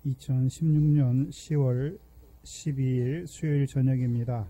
2016년 10월 12일 수요일 저녁입니다.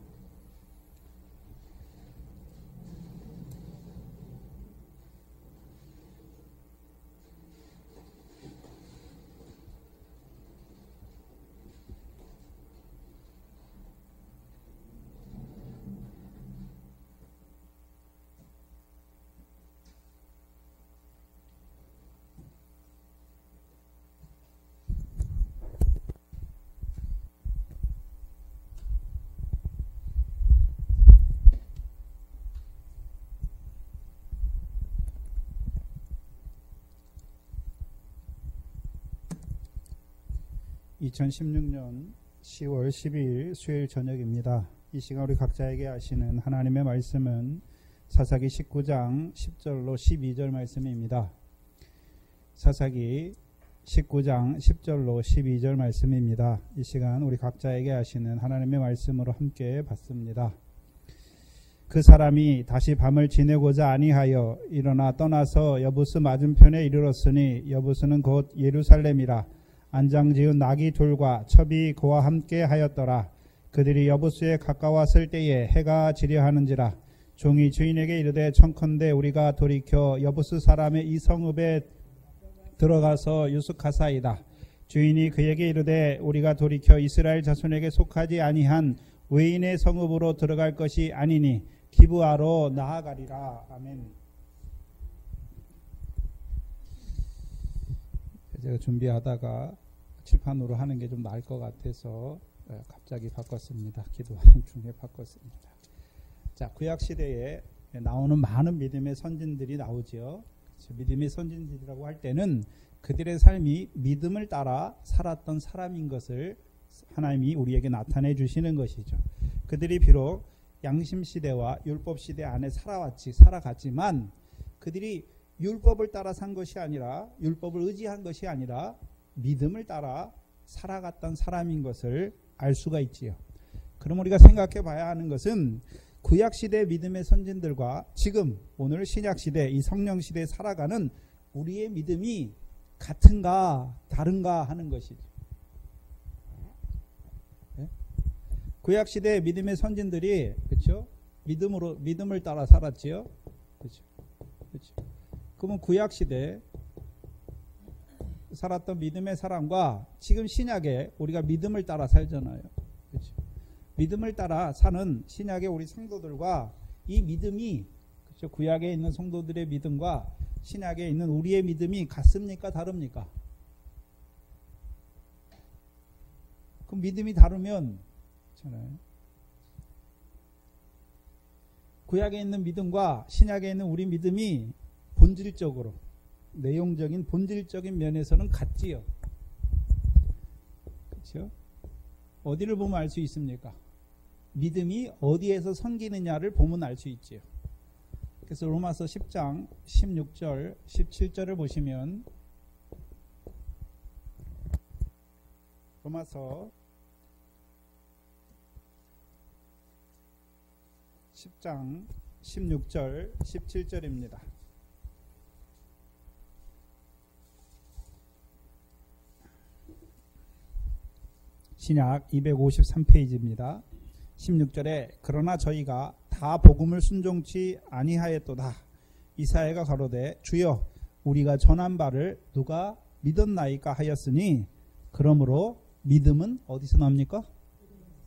(2016년 10월 12일) 수요일 저녁입니다. 이 시간 우리 각자에게 하시는 하나님의 말씀은 사사기 19장 10절로 12절 말씀입니다. 사사기 19장 10절로 12절 말씀입니다. 이 시간 우리 각자에게 하시는 하나님의 말씀으로 함께 받습니다. 그 사람이 다시 밤을 지내고자 아니하여 일어나 떠나서 여부스 맞은편에 이르렀으니 여부스는 곧 예루살렘이라. 안장지은 나귀 둘과 첩이 그와 함께 하였더라. 그들이 여부스에 가까웠을 때에 해가 지려하는지라. 종이 주인에게 이르되 청컨대 우리가 돌이켜 여부스 사람의 이 성읍에 들어가서 유숙하사이다. 주인이 그에게 이르되 우리가 돌이켜 이스라엘 자손에게 속하지 아니한 외인의 성읍으로 들어갈 것이 아니니 기브아로 나아가리라. 아멘. 제가 준비하다가 칠판으로 하는 게 좀 나을 것 같아서 갑자기 바꿨습니다. 기도하는 중에 바꿨습니다. 자, 구약시대에 나오는 많은 믿음의 선진들이 나오죠. 믿음의 선진들이라고 할 때는 그들의 삶이 믿음을 따라 살았던 사람인 것을 하나님이 우리에게 나타내 주시는 것이죠. 그들이 비록 양심시대와 율법시대 안에 살아갔지만 그들이 율법을 따라 산 것이 아니라 율법을 의지한 것이 아니라 믿음을 따라 살아갔던 사람인 것을 알 수가 있지요. 그럼 우리가 생각해 봐야 하는 것은 구약시대 믿음의 선진들과 지금 오늘 신약시대 이 성령시대에 살아가는 우리의 믿음이 같은가 다른가 하는 것이죠. 네? 구약시대 믿음의 선진들이 그렇죠? 믿음을 따라 살았지요. 그렇죠? 그렇죠? 그러면 구약시대 살았던 믿음의 사람과 지금 신약에 우리가 믿음을 따라 살잖아요. 그렇죠? 믿음을 따라 사는 신약의 우리 성도들과 이 믿음이 그렇죠? 구약에 있는 성도들의 믿음과 신약에 있는 우리의 믿음이 같습니까? 다릅니까? 그럼 믿음이 다르면 그렇잖아요. 구약에 있는 믿음과 신약에 있는 우리 믿음이 본질적으로 내용적인 본질적인 면에서는 같지요. 그렇죠? 어디를 보면 알 수 있습니까? 믿음이 어디에서 섬기느냐를 보면 알 수 있지요. 그래서 로마서 10장 16절 17절을 보시면 로마서 10장 16절 17절입니다. 신약 253페이지입니다. 16절에 그러나 저희가 다 복음을 순종치 아니하였도다. 이사야가 가로되 주여 우리가 전한 바를 누가 믿었나이까 하였으니 그러므로 믿음은 어디서 납니까?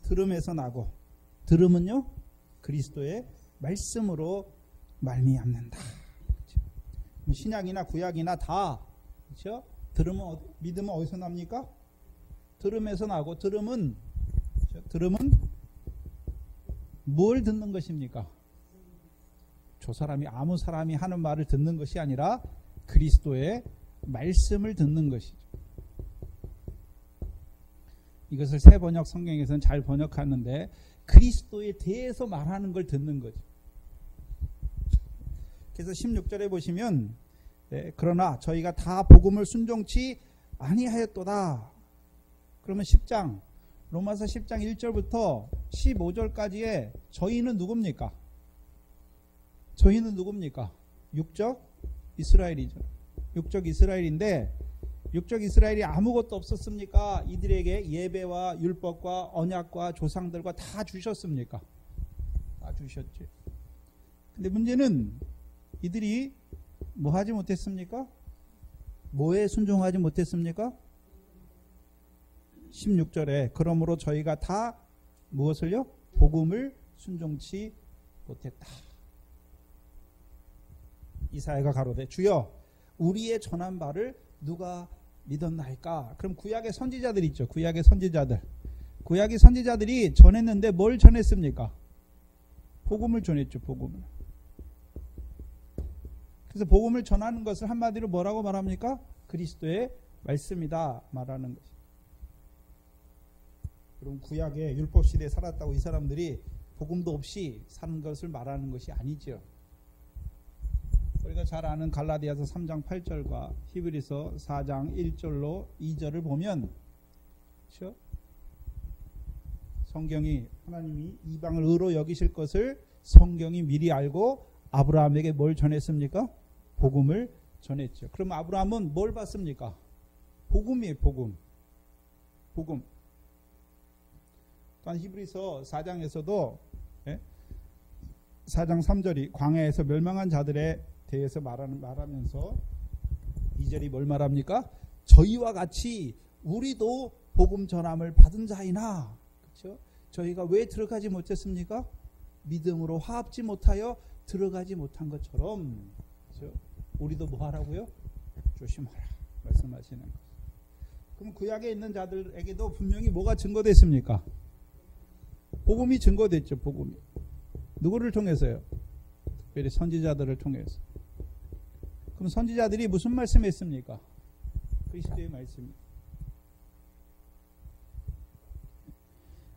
들음에서 나고 들음은요 그리스도의 말씀으로 말미암는다. 그렇죠? 신약이나 구약이나 다 그렇죠? 믿음은 어디서 납니까? 들음에서 나고 들음은 뭘 듣는 것입니까? 저 사람이 아무 사람이 하는 말을 듣는 것이 아니라 그리스도의 말씀을 듣는 것이죠. 이것을 새 번역 성경에서는 잘 번역하는데 그리스도에 대해서 말하는 걸 듣는 거죠. 그래서 16절에 보시면 그러나 저희가 다 복음을 순종치 아니하였도다. 그러면 10장 로마서 10장 1절부터 15절까지의 저희는 누굽니까? 저희는 누굽니까? 육적 이스라엘이죠. 육적 이스라엘인데 육적 이스라엘이 아무것도 없었습니까? 이들에게 예배와 율법과 언약과 조상들과 다 주셨습니까? 다 주셨죠. 근데 문제는 이들이 뭐 하지 못했습니까? 뭐에 순종하지 못했습니까? 16절에 그러므로 저희가 다 무엇을요? 복음을 순종치 못했다. 이사야가 가로되 주여 우리의 전한 바를 누가 믿었나이까? 그럼 구약의 선지자들 있죠. 구약의 선지자들. 구약의 선지자들이 전했는데 뭘 전했습니까? 복음을 전했죠. 복음을. 그래서 복음을 전하는 것을 한마디로 뭐라고 말합니까? 그리스도의 말씀이다 말하는 것이죠. 그럼 구약의 율법 시대에 살았다고 이 사람들이 복음도 없이 사는 것을 말하는 것이 아니죠. 우리가 잘 아는 갈라디아서 3장 8절과 히브리서 4장 1절로 2절을 보면 그렇죠? 성경이 하나님이 이방을 의로 여기실 것을 성경이 미리 알고 아브라함에게 뭘 전했습니까? 복음을 전했죠. 그럼 아브라함은 뭘 받습니까? 복음이에요. 복음. 복음. 또한 히브리서 4장에서도 4장 3절이 광야에서 멸망한 자들에 대해서 말하면서 2절이 뭘 말합니까? 저희와 같이 우리도 복음 전함을 받은 자이나 그렇죠? 저희가 왜 들어가지 못했습니까? 믿음으로 화합지 못하여 들어가지 못한 것처럼 그렇죠? 우리도 뭐 하라고요? 조심하라 말씀하시는 것. 그럼 구약에 있는 자들에게도 분명히 뭐가 증거됐습니까? 복음이 증거됐죠. 복음이. 누구를 통해서요? 특별히 선지자들을 통해서. 그럼 선지자들이 무슨 말씀했습니까? 그리스도의 말씀.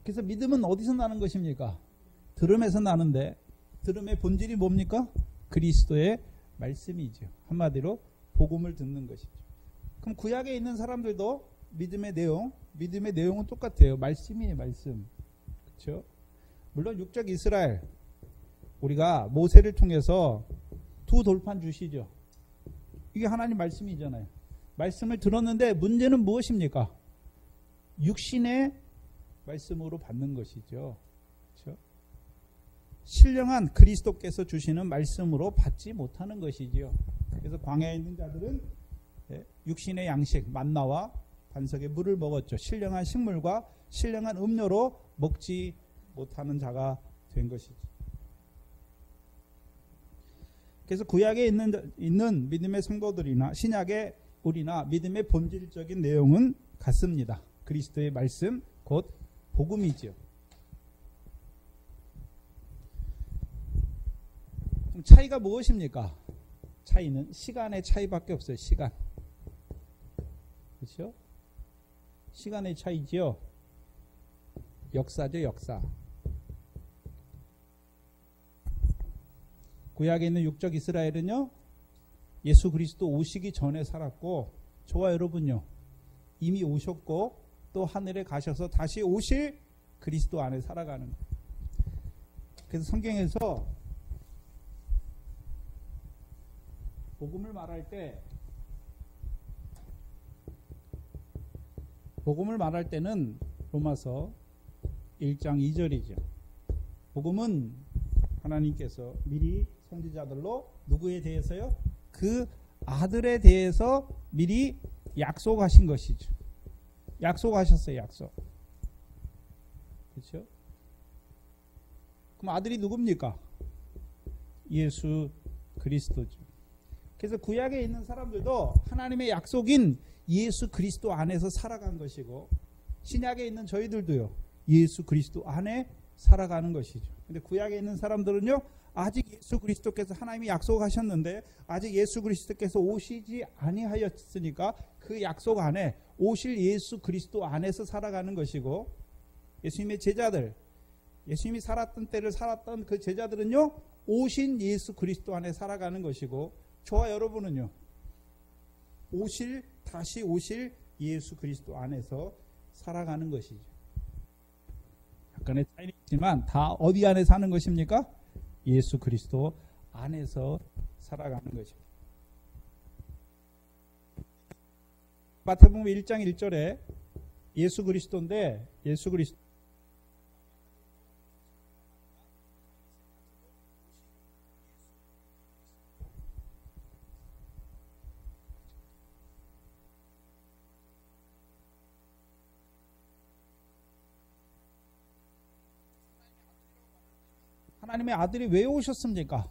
그래서 믿음은 어디서 나는 것입니까? 들음에서 나는데 들음의 본질이 뭡니까? 그리스도의 말씀이죠. 한마디로 복음을 듣는 것이죠. 그럼 구약에 있는 사람들도 믿음의 내용은 똑같아요. 말씀이에요. 말씀. 그렇죠? 물론 육적 이스라엘 우리가 모세를 통해서 두 돌판 주시죠. 이게 하나님 말씀이잖아요. 말씀을 들었는데 문제는 무엇입니까? 육신의 말씀으로 받는 것이죠. 그렇죠? 신령한 그리스도께서 주시는 말씀으로 받지 못하는 것이지요. 그래서 광야에 있는 자들은 육신의 양식 만나와 반석의 물을 먹었죠. 신령한 식물과 신령한 음료로 먹지 못하는 자가 된 것이죠. 그래서 구약에 있는 믿음의 성도들이나 신약의 우리나 믿음의 본질적인 내용은 같습니다. 그리스도의 말씀 곧 복음이죠. 그럼 차이가 무엇입니까? 차이는 시간의 차이밖에 없어요. 시간. 그렇죠? 시간의 차이지요. 역사죠. 역사. 구약에 있는 육적 이스라엘은요. 예수 그리스도 오시기 전에 살았고 저와 여러분요. 이미 오셨고 또 하늘에 가셔서 다시 오실 그리스도 안에 살아가는 거예요. 그래서 성경에서 복음을 말할 때는 로마서 1장 2절이죠. 복음은 하나님께서 미리 선지자들로 누구에 대해서요? 그 아들에 대해서 미리 약속하신 것이죠. 약속하셨어요. 약속. 그렇죠? 그럼 아들이 누굽니까? 예수 그리스도죠. 그래서 구약에 있는 사람들도 하나님의 약속인 예수 그리스도 안에서 살아간 것이고 신약에 있는 저희들도요. 예수 그리스도 안에 살아가는 것이죠. 근데 구약에 있는 사람들은요. 아직 예수 그리스도께서 하나님이 약속하셨는데 아직 예수 그리스도께서 오시지 아니하였으니까 그 약속 안에 오실 예수 그리스도 안에서 살아가는 것이고 예수님의 제자들 예수님이 살았던 때를 살았던 그 제자들은요. 오신 예수 그리스도 안에 살아가는 것이고 저와 여러분은요. 다시 오실 예수 그리스도 안에서 살아가는 것이죠. 약간의 차이는 있지만 다 어디 안에 사는 것입니까? 예수 그리스도 안에서 살아가는 것입니다. 마태복음 1장 1절에 예수 그리스도인데 예수 그리스도 하나님의 아들이 왜 오셨습니까?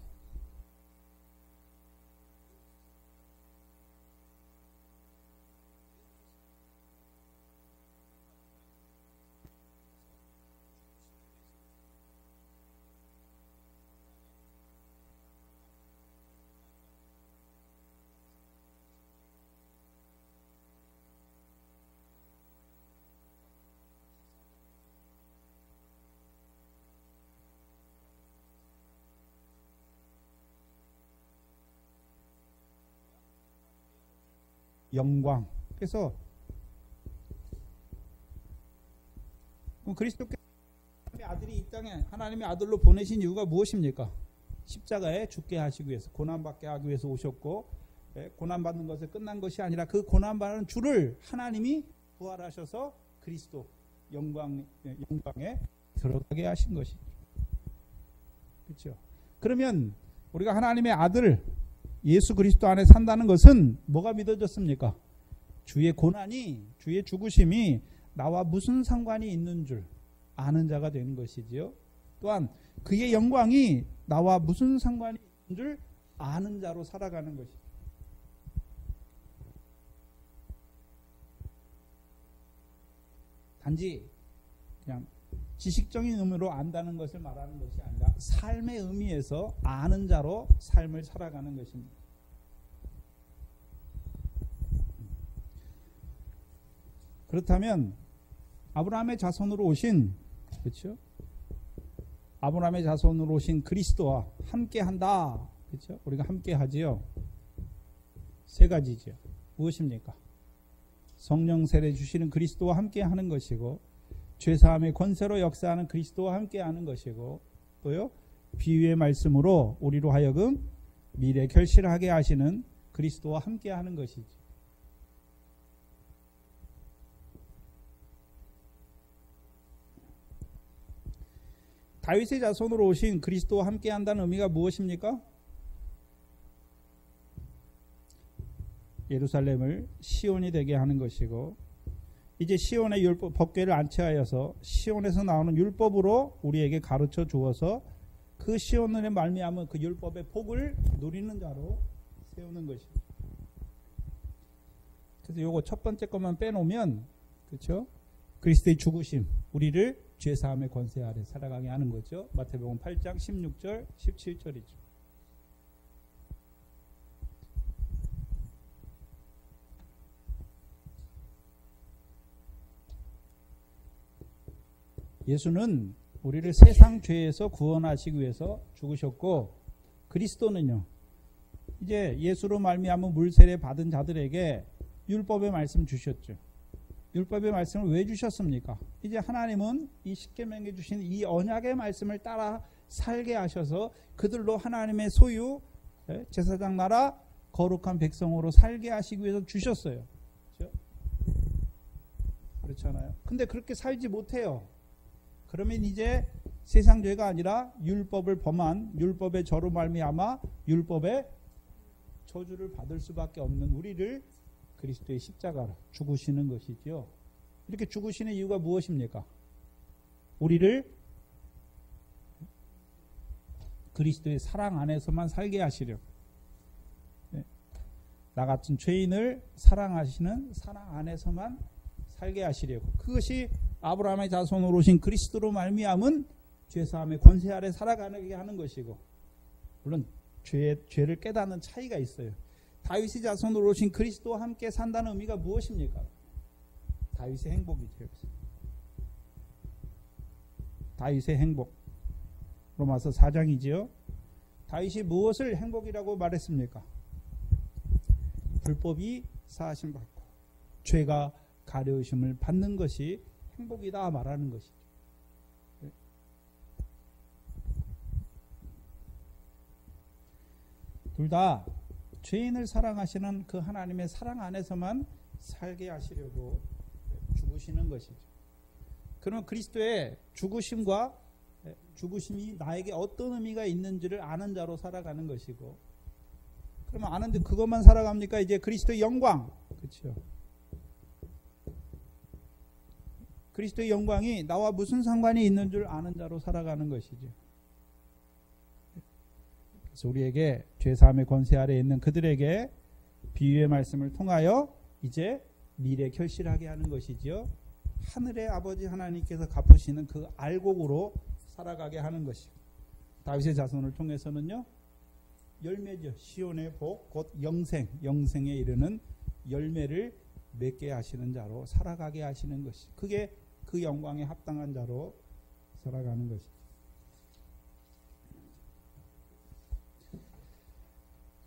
영광. 그래서 그리스도께서 하나님의 아들이 이 땅에 하나님의 아들로 보내신 이유가 무엇입니까? 십자가에 죽게 하시기 위해서, 고난받게 하기 위해서 오셨고, 고난받는 것에 끝난 것이 아니라 그 고난받는 주를 하나님이 부활하셔서 그리스도 영광에 들어가게 하신 것이죠. 그렇죠? 그러면 우리가 하나님의 아들 예수 그리스도 안에 산다는 것은 뭐가 믿어졌습니까? 주의 고난이, 주의 죽으심이 나와 무슨 상관이 있는 줄 아는 자가 되는 것이지요. 또한 그의 영광이 나와 무슨 상관이 있는 줄 아는 자로 살아가는 것이죠. 단지 그냥 지식적인 의미로 안다는 것을 말하는 것이 아니라 삶의 의미에서 아는 자로 삶을 살아가는 것입니다. 그렇다면 아브라함의 자손으로 오신, 그렇죠? 아브라함의 자손으로 오신 그리스도와 함께한다. 그렇죠? 우리가 함께하지요. 세 가지죠. 무엇입니까? 성령 세례 주시는 그리스도와 함께하는 것이고, 죄사함의 권세로 역사하는 그리스도와 함께하는 것이고, 또요 비유의 말씀으로 우리로 하여금 미래 결실하게 하시는 그리스도와 함께하는 것이죠. 다윗의 자손으로 오신 그리스도와 함께한다는 의미가 무엇입니까? 예루살렘을 시온이 되게 하는 것이고, 이제 시온의 율법 법궤를 안치하여서 시온에서 나오는 율법으로 우리에게 가르쳐 주어서 그 시온을 말미암은 그 율법의 복을 누리는 자로 세우는 것이죠. 그래서 요거 첫 번째 것만 빼놓으면, 그렇죠? 그리스도의 죽으심, 우리를 죄사함의 권세 아래 살아가게 하는 거죠. 마태복음 8장 16절 17절이죠. 예수는 우리를 세상 죄에서 구원하시기 위해서 죽으셨고, 그리스도는요, 이제 예수로 말미암은 물세례 받은 자들에게 율법의 말씀 주셨죠. 율법의 말씀을 왜 주셨습니까? 이제 하나님은 이 십계명에 주신 이 언약의 말씀을 따라 살게 하셔서 그들로 하나님의 소유, 제사장 나라, 거룩한 백성으로 살게 하시기 위해서 주셨어요. 그렇죠? 그렇잖아요. 근데 그렇게 살지 못해요. 그러면 이제 세상 죄가 아니라 율법을 범한 율법의 저로 말미암아 율법의 저주를 받을 수밖에 없는 우리를 그리스도의 십자가로 죽으시는 것이죠. 이렇게 죽으시는 이유가 무엇입니까? 우리를 그리스도의 사랑 안에서만 살게 하시려. 나 같은 죄인을 사랑하시는 사랑 안에서만 살게 하시려고. 그것이 아브라함의 자손으로 오신 그리스도로 말미암은 죄사함의 권세 아래 살아가게 하는 것이고, 물론 죄를 깨닫는 차이가 있어요. 다윗의 자손으로 오신 그리스도와 함께 산다는 의미가 무엇입니까? 다윗의 행복이죠. 다윗의 행복. 로마서 4장이지요. 다윗이 무엇을 행복이라고 말했습니까? 불법이 사하심 받고 죄가 가려우심을 받는 것이 행복이다 말하는 것이죠. 둘 다 죄인을 사랑하시는 그 하나님의 사랑 안에서만 살게 하시려고 죽으시는 것이죠. 그러면 그리스도의 죽으심과 죽으심이 나에게 어떤 의미가 있는지를 아는 자로 살아가는 것이고, 그러면 아는데 그것만 살아갑니까? 이제 그리스도의 영광, 그렇죠? 그리스도의 영광이 나와 무슨 상관이 있는 줄 아는 자로 살아가는 것이죠. 그래서 우리에게 죄사함의 권세 아래에 있는 그들에게 비유의 말씀을 통하여 이제 미래 결실하게 하는 것이지요. 하늘의 아버지 하나님께서 갚으시는 그 알곡으로 살아가게 하는 것이고, 다윗의 자손을 통해서는요, 열매죠. 시온의 복, 곧 영생에 이르는 열매를 맺게 하시는 자로 살아가게 하시는 것이, 그게 그 영광에 합당한 자로 살아가는 것이죠.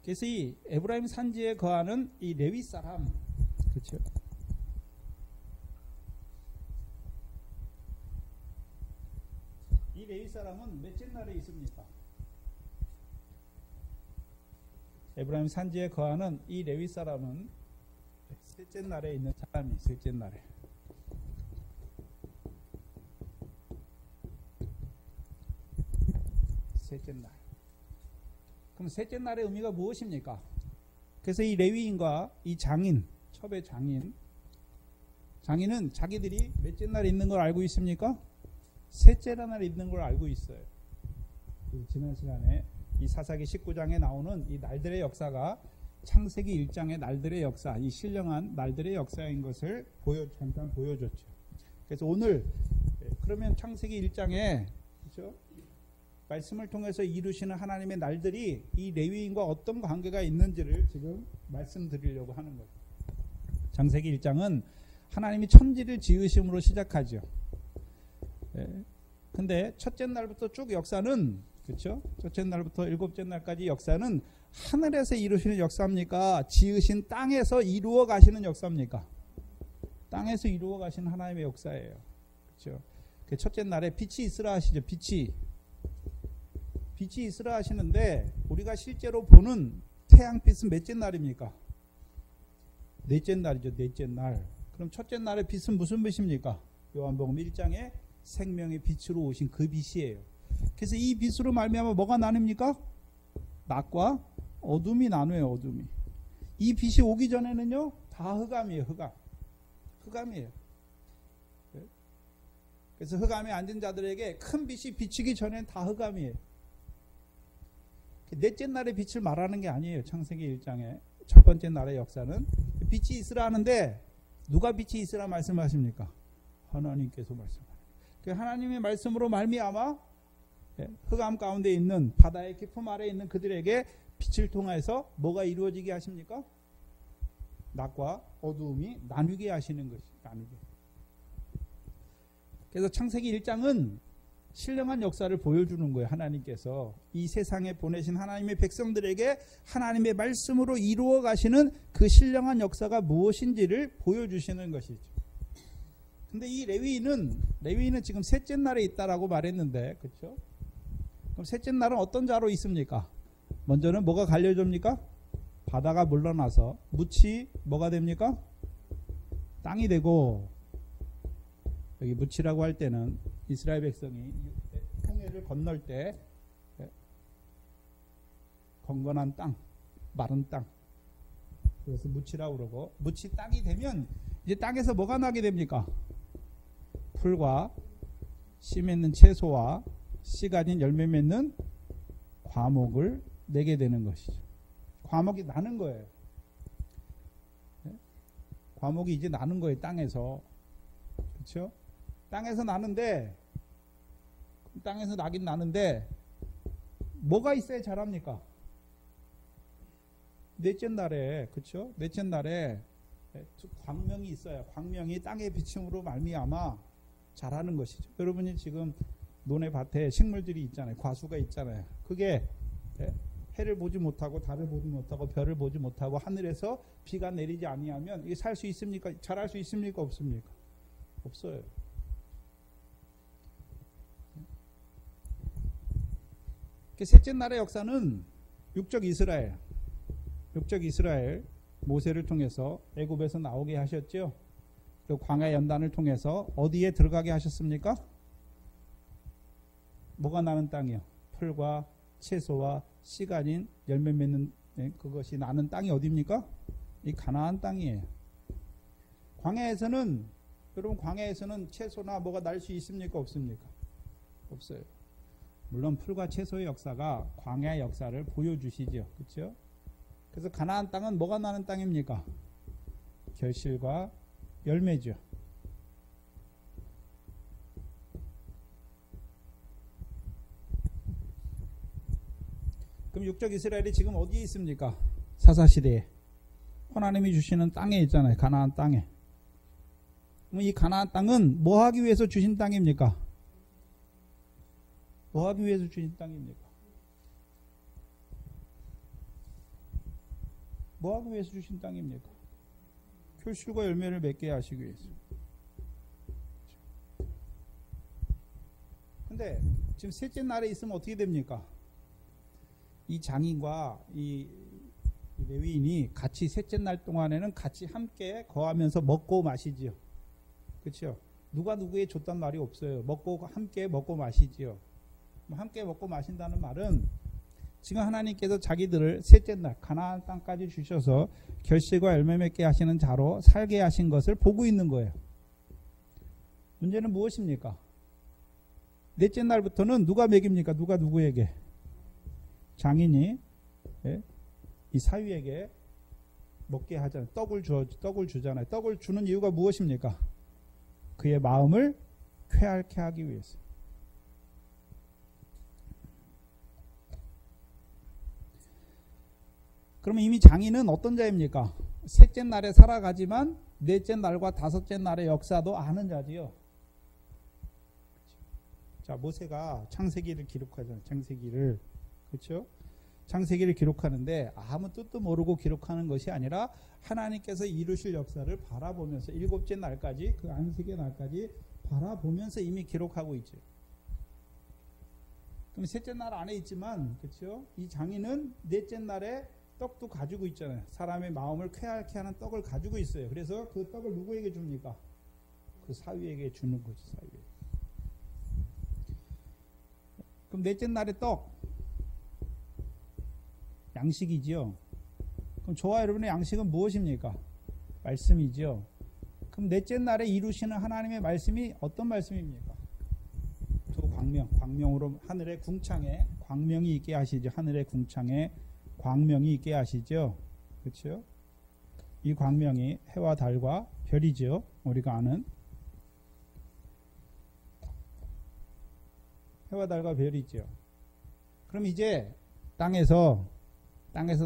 그래서 이 에브라임 산지에 거하는 이 레위 사람, 그렇죠? 이 레위 사람은 몇째 날에 있습니까? 에브라임 산지에 거하는 이 레위 사람은 셋째 날에 있는 사람이, 셋째 날에. 셋째 날. 그럼 셋째 날의 의미가 무엇입니까? 그래서 이 레위인과 이 장인, 첩의 장인은 자기들이 몇째 날에 있는 걸 알고 있습니까? 셋째 날에 있는 걸 알고 있어요. 지난 시간에 이 사사기 19장에 나오는 이 날들의 역사가 창세기 1장의 날들의 역사, 이 신령한 날들의 역사인 것을 잠깐 보여줬죠. 그래서 오늘 그러면 창세기 1장에, 그렇죠? 말씀을 통해서 이루시는 하나님의 날들이 이 레위인과 어떤 관계가 있는지를 지금 말씀드리려고 하는 거예요. 창세기 1장은 하나님이 천지를 지으심으로 시작하죠. 근데 첫째 날부터 쭉 역사는, 그렇죠? 첫째 날부터 일곱째 날까지 역사는 하늘에서 이루시는 역사입니까? 지으신 땅에서 이루어 가시는 역사입니까? 땅에서 이루어 가시는 하나님의 역사예요. 그렇죠? 그 첫째 날에 빛이 있으라 하시죠. 빛이 있으라 하시는데 우리가 실제로 보는 태양빛은 몇째 날입니까? 넷째 날이죠. 넷째 날. 그럼 첫째 날의 빛은 무슨 빛입니까? 요한복음 1장에 생명의 빛으로 오신 그 빛이에요. 그래서 이 빛으로 말미암아 뭐가 나뉩니까? 낮과 어둠이 나눠요. 어둠이. 이 빛이 오기 전에는요, 다 흑암이에요. 흑암이에요. 그래서 흑암에 앉은 자들에게 큰 빛이 비치기 전엔 다 흑암이에요. 넷째 날의 빛을 말하는 게 아니에요. 창세기 1장에 첫 번째 날의 역사는 빛이 있으라 하는데 누가 빛이 있으라 말씀하십니까? 하나님께서 말씀하십니다. 하나님의 말씀으로 말미암아 흑암 가운데 있는 바다의 깊음 아래에 있는 그들에게 빛을 통해서 뭐가 이루어지게 하십니까? 낮과 어두움이 나누게 하시는 것이 나누게. 그래서 창세기 1장은 신령한 역사를 보여주는 거예요. 하나님께서 이 세상에 보내신 하나님의 백성들에게 하나님의 말씀으로 이루어 가시는 그 신령한 역사가 무엇인지를 보여주시는 것이죠. 근데 이 레위인은 지금 셋째 날에 있다라고 말했는데, 그렇죠? 그럼 셋째 날은 어떤 자로 있습니까? 먼저는 뭐가 갈려집니까? 바다가 물러나서 묻이 뭐가 됩니까? 땅이 되고, 여기 묻이라고 할 때는 이스라엘 백성이 홍해를 건널 때 건건한 땅, 마른 땅, 그래서 묻이라고 그러고, 묻이 땅이 되면 이제 땅에서 뭐가 나게 됩니까? 풀과 씨 맺는 채소와 씨 가진 열매 맺는 과목을 내게 되는 것이죠. 과목이 나는 거예요. 과목이 이제 나는 거예요. 땅에서. 그렇죠? 땅에서 나는데, 땅에서 나긴 나는데 뭐가 있어야 자랍니까? 넷째 날에, 그렇죠? 넷째 날에 광명이 있어요. 광명이 땅의 비침으로 말미암아 자라는 것이죠. 여러분이 지금 논의 밭에 식물들이 있잖아요. 과수가 있잖아요. 그게 해를 보지 못하고 달을 보지 못하고 별을 보지 못하고 하늘에서 비가 내리지 아니하면 이게 살 수 있습니까? 자랄 수 있습니까? 없습니까? 없어요. 셋째 날의 역사는 육적 이스라엘, 모세를 통해서 애굽에서 나오게 하셨죠. 그 광야 연단을 통해서 어디에 들어가게 하셨습니까? 뭐가 나는 땅이요? 풀과 채소와 씨 가진 열매 맺는 그것이 나는 땅이 어디입니까? 이 가나안 땅이에요. 광야에서는 여러분 광야에서는 채소나 뭐가 날 수 있습니까? 없습니까? 없어요. 물론 풀과 채소의 역사가 광야의 역사를 보여주시죠. 그렇죠? 그래서 가나안 땅은 뭐가 나는 땅입니까? 결실과 열매죠. 그럼 육적 이스라엘이 지금 어디에 있습니까? 사사시대에. 하나님이 주시는 땅에 있잖아요. 가나안 땅에. 그럼 이 가나안 땅은 뭐 하기 위해서 주신 땅입니까? 뭐 하기 위해서 주신 땅입니까? 뭐 하기 위해서 주신 땅입니까? 결실과 열매를 맺게 하시기 위해서. 근데 지금 셋째 날에 있으면 어떻게 됩니까? 이 장인과 이 레위인이 같이 셋째 날 동안에는 같이 함께 거하면서 먹고 마시지요. 그렇죠? 누가 누구에 줬단 말이 없어요. 먹고 함께 먹고 마시지요. 함께 먹고 마신다는 말은 지금 하나님께서 자기들을 셋째 날 가나안 땅까지 주셔서 결실과 열매 맺게 하시는 자로 살게 하신 것을 보고 있는 거예요. 문제는 무엇입니까? 넷째 날부터는 누가 먹입니까? 누가 누구에게? 장인이 이 사위에게 먹게 하잖아요. 떡을 주잖아요. 떡을 주는 이유가 무엇입니까? 그의 마음을 쾌활케 하기 위해서. 그러면 이미 장인은 어떤 자입니까? 셋째 날에 살아가지만 넷째 날과 다섯째 날의 역사도 아는 자지요. 자, 모세가 창세기를 기록하잖아요. 창세기를. 그렇죠? 창세기를 기록하는데 아무 뜻도 모르고 기록하는 것이 아니라 하나님께서 이루실 역사를 바라보면서 일곱째 날까지 그 안식의 날까지 바라보면서 이미 기록하고 있죠. 그럼 셋째 날 안에 있지만 그렇죠? 이 장인은 넷째 날에 떡도 가지고 있잖아요. 사람의 마음을 쾌활케 하는 떡을 가지고 있어요. 그래서 그 떡을 누구에게 줍니까? 그 사위에게 주는 거죠. 사위에게. 그럼 넷째 날의 떡 양식이지요. 그럼 저와 여러분의 양식은 무엇입니까? 말씀이지요. 그럼 넷째 날에 이루시는 하나님의 말씀이 어떤 말씀입니까? 두 광명으로 하늘의 궁창에 광명이 있게 하시죠. 하늘의 궁창에 광명이 있게 하시죠. 그렇죠? 이 광명이 해와 달과 별이죠. 우리가 아는 해와 달과 별이죠. 그럼 이제 땅에서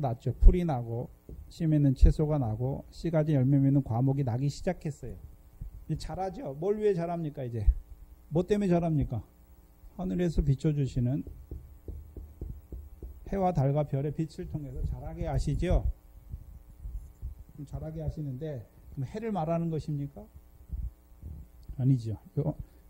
났죠. 풀이 나고 씨 맺는 채소가 나고 씨 가진 열매 맺는 과목이 나기 시작했어요. 이제 자라죠. 뭘 위해 자랍니까? 이제 뭐 때문에 자랍니까? 하늘에서 비춰주시는 해와 달과 별의 빛을 통해서 자라게 하시죠. 그럼 자라게 하시는데 그럼 해를 말하는 것입니까? 아니죠.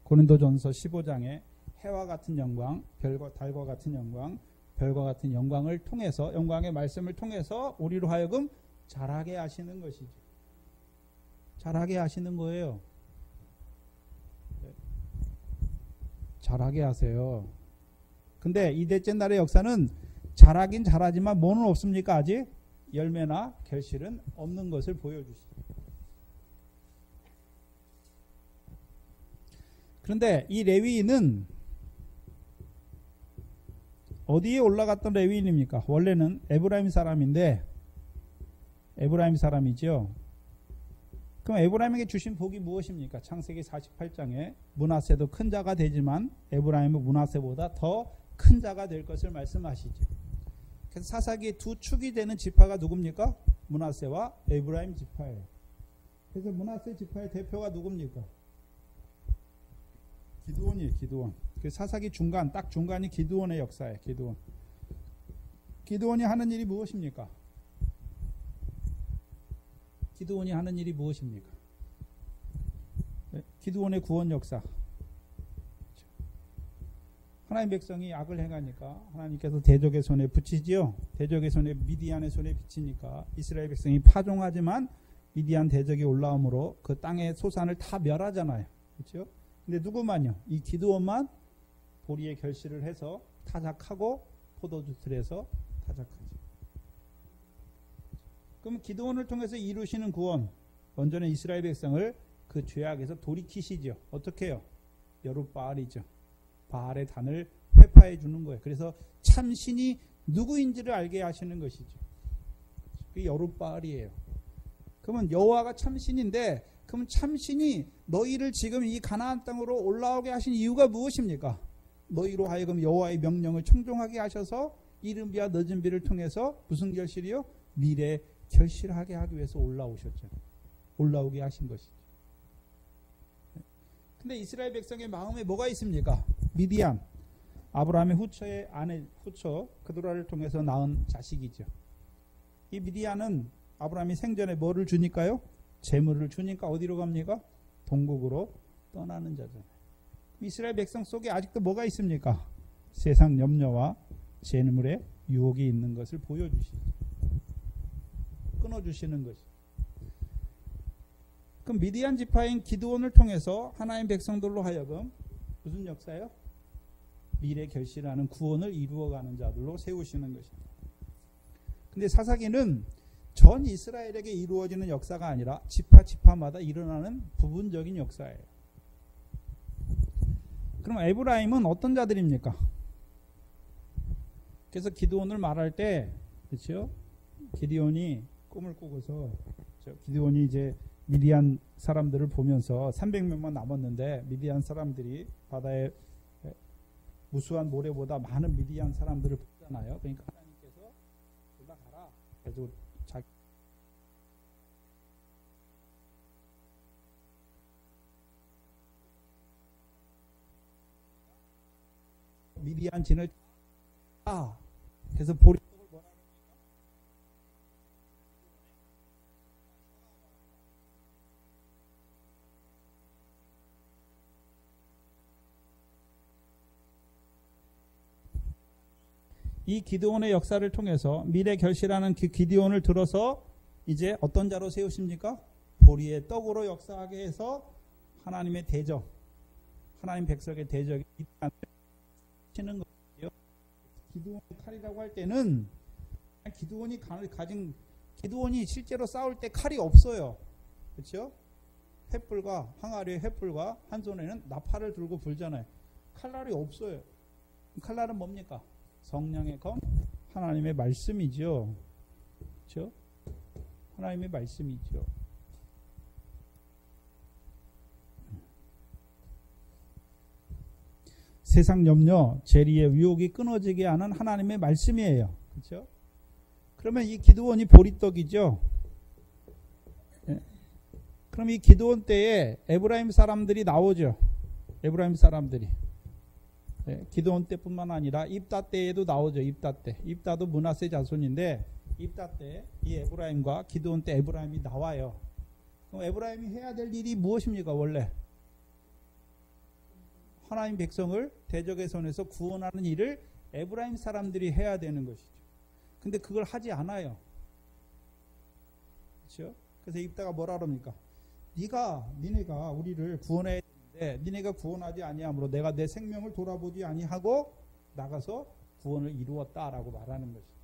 고린도전서 15장에 해와 같은 영광, 별과 달과 같은 영광, 별과 같은 영광을 통해서 영광의 말씀을 통해서 우리로 하여금 자라게 하시는 것이죠. 자라게 하시는 거예요. 자라게 하세요. 근데 이 넷째 날의 역사는 자라긴 자라지만 뭐는 없습니까? 아직 열매나 결실은 없는 것을 보여주시죠. 그런데 이 레위인은 어디에 올라갔던 레위인입니까? 원래는 에브라임 사람인데 에브라임 사람이죠. 그럼 에브라임에게 주신 복이 무엇입니까? 창세기 48장에 므낫세도 큰 자가 되지만 에브라임은 므낫세보다 더 큰 자가 될 것을 말씀하시죠. 그래서 사사기의 두 축이 되는 지파가 누굽니까? 므낫세와 에브라임 지파예요. 그래서 므낫세 지파의 대표가 누굽니까? 기드온이에요. 기드온. 그 사사기 중간, 딱 중간이 기드온의 역사예요. 기드온. 기드온이 하는 일이 무엇입니까? 기드온이 하는 일이 무엇입니까? 기드온의 구원 역사. 하나님 백성이 악을 행하니까 하나님께서 대적의 손에 붙이지요. 대적의 손에 미디안의 손에 비치니까 이스라엘 백성이 파종하지만 미디안 대적이 올라오므로 그 땅의 소산을 다 멸하잖아요. 그렇죠? 근데 누구만요? 이 기드온만 보리의 결실을 해서 타작하고 포도주틀에서 타작하죠. 그럼 기드온을 통해서 이루시는 구원, 먼저는 이스라엘 백성을 그 죄악에서 돌이키시죠. 어떻게 해요? 여룻바알이죠. 바알의 단을 회파해 주는 거예요. 그래서 참신이 누구인지를 알게 하시는 것이죠. 그게 여룻바알이에요. 그러면 여호와가 참신인데, 그럼 참신이 너희를 지금 이 가나안 땅으로 올라오게 하신 이유가 무엇입니까? 너희로 하여금 여호와의 명령을 청종하게 하셔서 이른 비와 늦은 비를 통해서 무슨 결실이요? 미래 결실하게 하기 위해서 올라오셨죠. 올라오게 하신 것이죠. 근데 이스라엘 백성의 마음에 뭐가 있습니까? 미디안, 아브라함의 후처의 아내 후처 그도라를 통해서 낳은 자식이죠. 이 미디안은 아브라함이 생전에 뭐를 주니까요? 재물을 주니까 어디로 갑니까? 동국으로 떠나는 자잖아요. 이스라엘 백성 속에 아직도 뭐가 있습니까? 세상 염려와 재물의 유혹이 있는 것을 보여주시죠. 끊어주시는 것이. 그럼 미디안 지파인 기드온을 통해서 하나님 백성들로 하여금 무슨 역사요? 미래 결실하는 구원을 이루어가는 자들로 세우시는 것입니다. 근데 사사기는 전 이스라엘에게 이루어지는 역사가 아니라 지파마다 일어나는 부분적인 역사예요. 그럼 에브라임은 어떤 자들입니까? 그래서 기드온을 말할 때, 그렇죠? 기드온이 꿈을 꾸고서 기드온이 이제 미디안 사람들을 보면서 300명만 남았는데 미디안 사람들이 바다에 무수한 모래보다 많은 미디안 사람들을 보잖아요. 그러니까 하나님께서 올라가라. 그래서 미디안 진을 그래서 보리떡을 뭐라 그럽니까? 이 기드온의 역사를 통해서 미래 결실하는 그 기드온을 들어서 이제 어떤 자로 세우십니까? 보리의 떡으로 역사하게 해서 하나님의 대적, 하나님 백성의 대적이 치는 거예요. 기드온의 칼이라고 할 때는 기드온이 가진 기드온이 실제로 싸울 때 칼이 없어요. 그렇죠? 횃불과 항아리의 횃불과 한 손에는 나팔을 들고 불잖아요. 칼날이 없어요. 칼날은 뭡니까? 성령의 검, 하나님의 말씀이죠. 그렇죠? 하나님의 말씀이죠. 세상 염려, 재리의 유혹이 끊어지게 하는 하나님의 말씀이에요. 그렇죠? 그러면 이 기드온이 보리떡이죠. 예. 그럼 이 기드온 때에 에브라임 사람들이 나오죠. 에브라임 사람들이. 예. 기드온 때뿐만 아니라 입다 때에도 나오죠. 입다 때. 입다도 므낫세 자손인데 입다 때 이 에브라임과 기드온 때 에브라임이 나와요. 그럼 에브라임이 해야 될 일이 무엇입니까? 원래 하나님 백성을 대적의 손에서 구원하는 일을 에브라임 사람들이 해야 되는 것이죠. 근데 그걸 하지 않아요. 그렇죠? 그래서 입다가 뭐라 그럽니까? 니네가 우리를 구원해야 되는데 니네가 구원하지 아니하므로 내가 내 생명을 돌아보지 아니하고 나가서 구원을 이루었다라고 말하는 것이죠.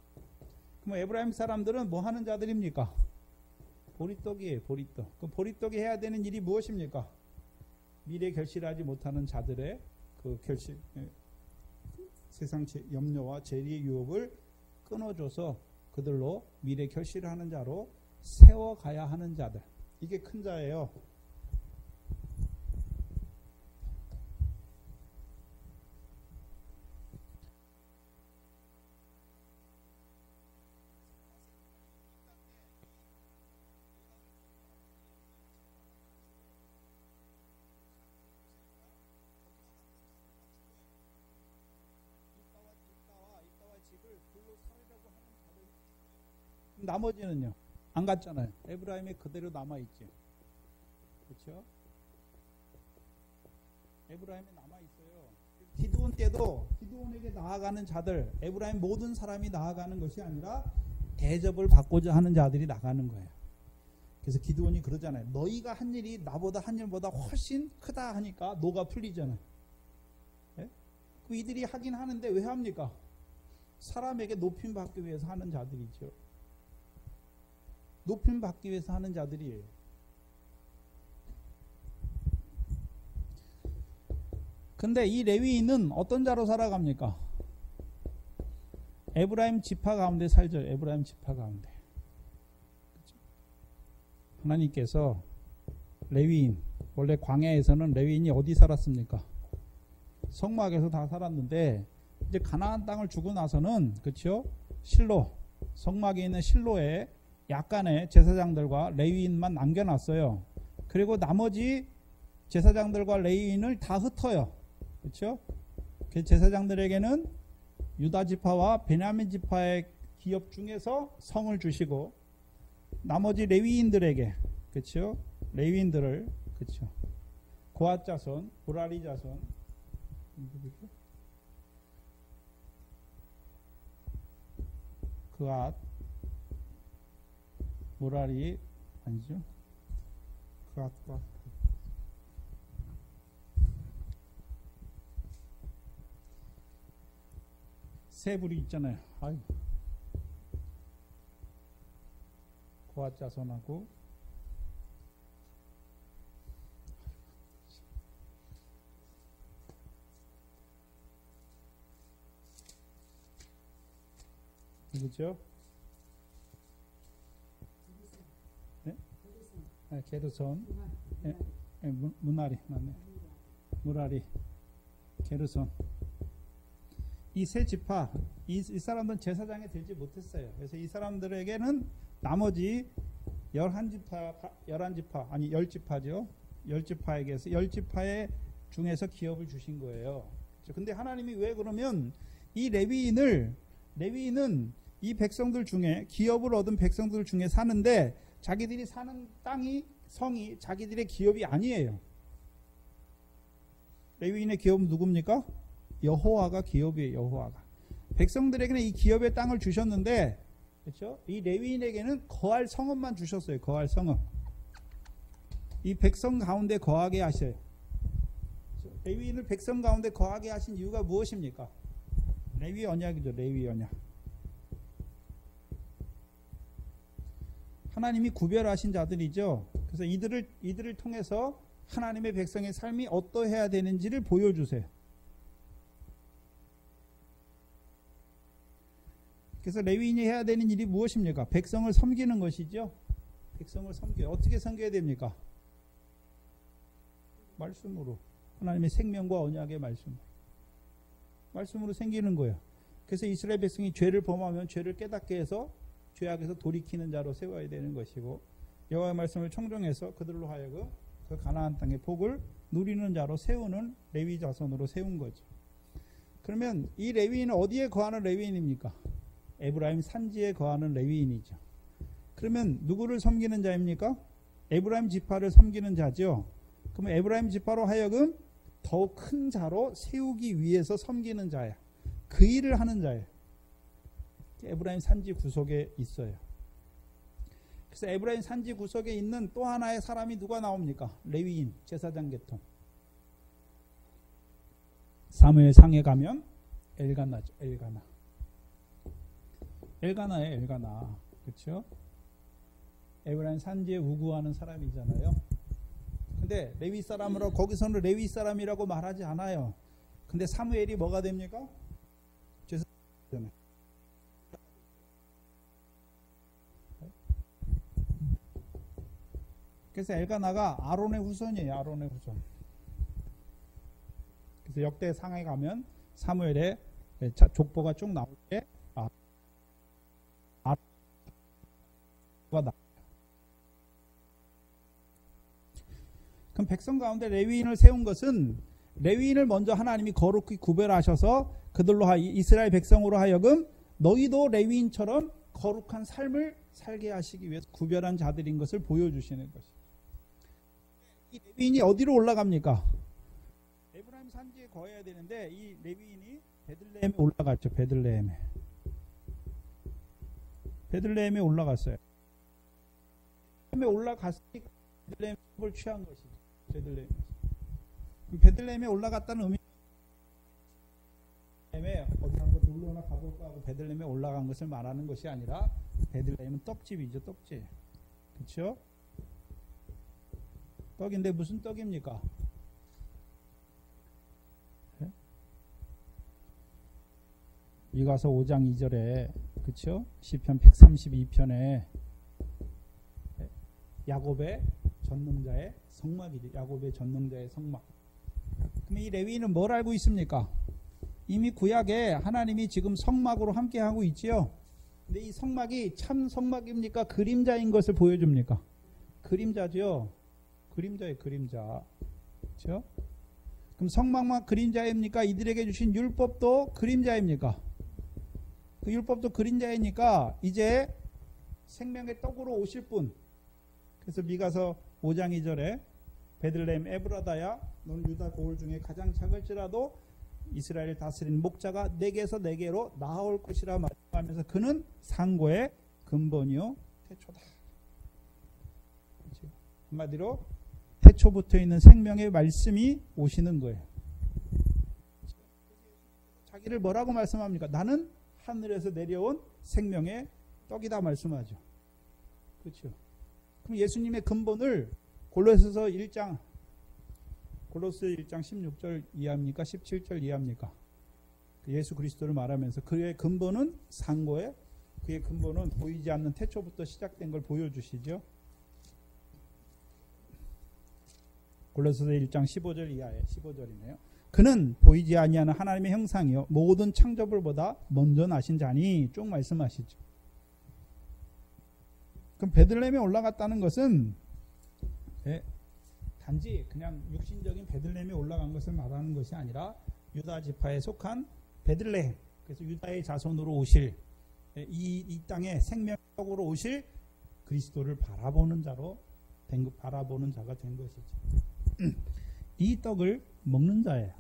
그럼 에브라임 사람들은 뭐 하는 자들입니까? 보리떡이에요. 보리떡. 그럼 보리떡이 해야 되는 일이 무엇입니까? 미래 결실하지 못하는 자들의 그 결실, 세상 염려와 재리의 유혹을 끊어줘서 그들로 미래 결실하는 자로 세워가야 하는 자들. 이게 큰 자예요. 나머지는요 안 갔잖아요. 에브라임이 그대로 남아있죠. 그렇죠? 에브라임이 남아있어요. 그래서 기드온 때도 기드온에게 나아가는 자들, 에브라임 모든 사람이 나아가는 것이 아니라 대접을 받고자 하는 자들이 나가는 거예요. 그래서 기드온이 그러잖아요. 너희가 한 일이 나보다 한 일보다 훨씬 크다 하니까 노가 풀리잖아요. 예? 그 이들이 하긴 하는데 왜 합니까? 사람에게 높임 받기 위해서 하는 자들이죠. 높임 받기 위해서 하는 자들이에요. 근데 이 레위인은 어떤 자로 살아갑니까? 에브라임 지파 가운데 살죠. 에브라임 지파 가운데. 하나님께서 레위인, 원래 광야에서는 레위인이 어디 살았습니까? 성막에서 다 살았는데 이제 가나안 땅을 주고 나서는 그렇죠? 실로, 성막에 있는 실로에 약간의 제사장들과 레위인만 남겨놨어요. 그리고 나머지 제사장들과 레위인을 다 흩어요. 그렇죠? 그 제사장들에게는 유다 지파와 베냐민 지파의 기업 중에서 성을 주시고 나머지 레위인들에게 그렇죠? 레위인들을 그렇죠? 고앗 자손, 무라리 자손 그앗 무라리 아니죠? 그앗과 세 부리 있잖아요. 아유. 고앗 자손하고 누구죠? 네? 네, 게르손. 네, 네, 무나리 맞네. 무라리, 게르손. 이 세 지파, 이 사람들은 제사장이 되지 못했어요. 그래서 이 사람들에게는 나머지 11지파, 아니 10지파죠. 10지파에게서 10지파의 중에서 기업을 주신 거예요. 근데 하나님이 왜 그러면 이 레위인은 이 백성들 중에 기업을 얻은 백성들 중에 사는데 자기들이 사는 땅이 성이 자기들의 기업이 아니에요. 레위인의 기업은 누굽니까? 여호와가 기업이에요. 여호와가. 백성들에게는 이 기업의 땅을 주셨는데 그렇죠? 이 레위인에게는 거할 성읍만 주셨어요. 거할 성읍. 이 백성 가운데 거하게 하셔요. 레위인을 백성 가운데 거하게 하신 이유가 무엇입니까? 레위 언약이죠. 레위 언약. 하나님이 구별하신 자들이죠. 그래서 이들을 통해서 하나님의 백성의 삶이 어떠해야 되는지를 보여주세요. 그래서 레위인이 해야 되는 일이 무엇입니까? 백성을 섬기는 것이죠. 백성을 섬겨요. 어떻게 섬겨야 됩니까? 말씀으로. 하나님의 생명과 언약의 말씀으로 생기는 거예요. 그래서 이스라엘 백성이 죄를 범하면 죄를 깨닫게 해서 죄악에서 돌이키는 자로 세워야 되는 것이고 여호와의 말씀을 청종해서 그들로 하여금 그 가나안 땅의 복을 누리는 자로 세우는 레위 자손으로 세운 거죠. 그러면 이 레위인은 어디에 거하는 레위인입니까? 에브라임 산지에 거하는 레위인이죠. 그러면 누구를 섬기는 자입니까? 에브라임 지파를 섬기는 자죠. 그러면 에브라임 지파로 하여금 더욱 큰 자로 세우기 위해서 섬기는 자야. 그 일을 하는 자예요. 에브라임 산지 구석에 있어요. 그래서 에브라임 산지 구석에 있는 또 하나의 사람이 누가 나옵니까? 레위인, 제사장 계통. 사무엘상에 가면 엘가나죠. 엘가나예요. 엘가나. 그렇죠? 에브라임 산지에 우구하는 사람이잖아요. 근데 레위 사람으로 거기서는 레위 사람이라고 말하지 않아요. 근데 사무엘이 뭐가 됩니까? 제사장. 그래서 엘가나가 아론의 후손이에요. 아론의 후손. 그래서 역대상에 가면 사무엘의 족보가 쭉 나올 때 그럼 백성 가운데 레위인을 세운 것은 레위인을 먼저 하나님이 거룩히 구별하셔서 그들로 이스라엘 백성으로 하여금 너희도 레위인처럼 거룩한 삶을 살게 하시기 위해서 구별한 자들인 것을 보여주시는 것입니다. 이 레위인이 어디로 올라갑니까? 에브라임 하나님 산지에 거해야 되는데 이 레위인이 베들레헴에 올라갔죠. 베들레헴에 올라갔어요. 베들레헴에 올라갔으니까 베들레헴을 취한 것이죠. 베들레헴에 올라갔다는 의미. 베들레헴에 어디 한번 놀러나 가볼까 하고 베들레헴에 올라간 것을 말하는 것이 아니라 베들레헴은 떡집이죠. 떡집. 그렇죠? 떡인데 무슨 떡입니까? 네? 미가서 5장 2절에 그렇죠? 시편 132편에 야곱의 전능자의 성막이죠. 야곱의 전능자의 성막. 그럼 이 레위인은 뭘 알고 있습니까? 이미 구약에 하나님이 지금 성막으로 함께하고 있지요. 근데 이 성막이 참 성막입니까? 그림자인 것을 보여줍니까? 그림자죠. 그림자의 그림자. 그렇죠? 그럼 성막만 그림자입니까? 이들에게 주신 율법도 그림자입니까? 그 율법도 그림자이니까 이제 생명의 떡으로 오실 분. 그래서 미가서 5장 2절에 베들레헴 에브라다야 너는 유다 고을 중에 가장 작을지라도 이스라엘을 다스리는 목자가 내게서 내게로 나아올 것이라 말하면서 그는 상고의 근본이요 태초다. 그렇죠? 한마디로 태초부터 있는 생명의 말씀이 오시는 거예요. 자기를 뭐라고 말씀합니까? 나는 하늘에서 내려온 생명의 떡이다 말씀하죠. 그렇죠? 그럼 예수님의 근본을 골로새서 1장 16절 이해합니까? 17절 이해합니까? 예수 그리스도를 말하면서 그의 근본은 상고에 그의 근본은 보이지 않는 태초부터 시작된 걸 보여주시죠. 골로새서 1장 15절 이하에 15절이네요. 그는 보이지 아니하는 하나님의 형상이요 모든 창조물보다 먼저 나신 자니 쭉 말씀하시죠. 그럼 베들레헴에 올라갔다는 것은 단지 그냥 육신적인 베들레헴에 올라간 것을 말하는 것이 아니라 유다 지파에 속한 베들레헴, 그래서 유다의 자손으로 오실 이 땅에 생명적으로 오실 그리스도를 바라보는 자가 된 것이죠. 이 떡을 먹는 자예요.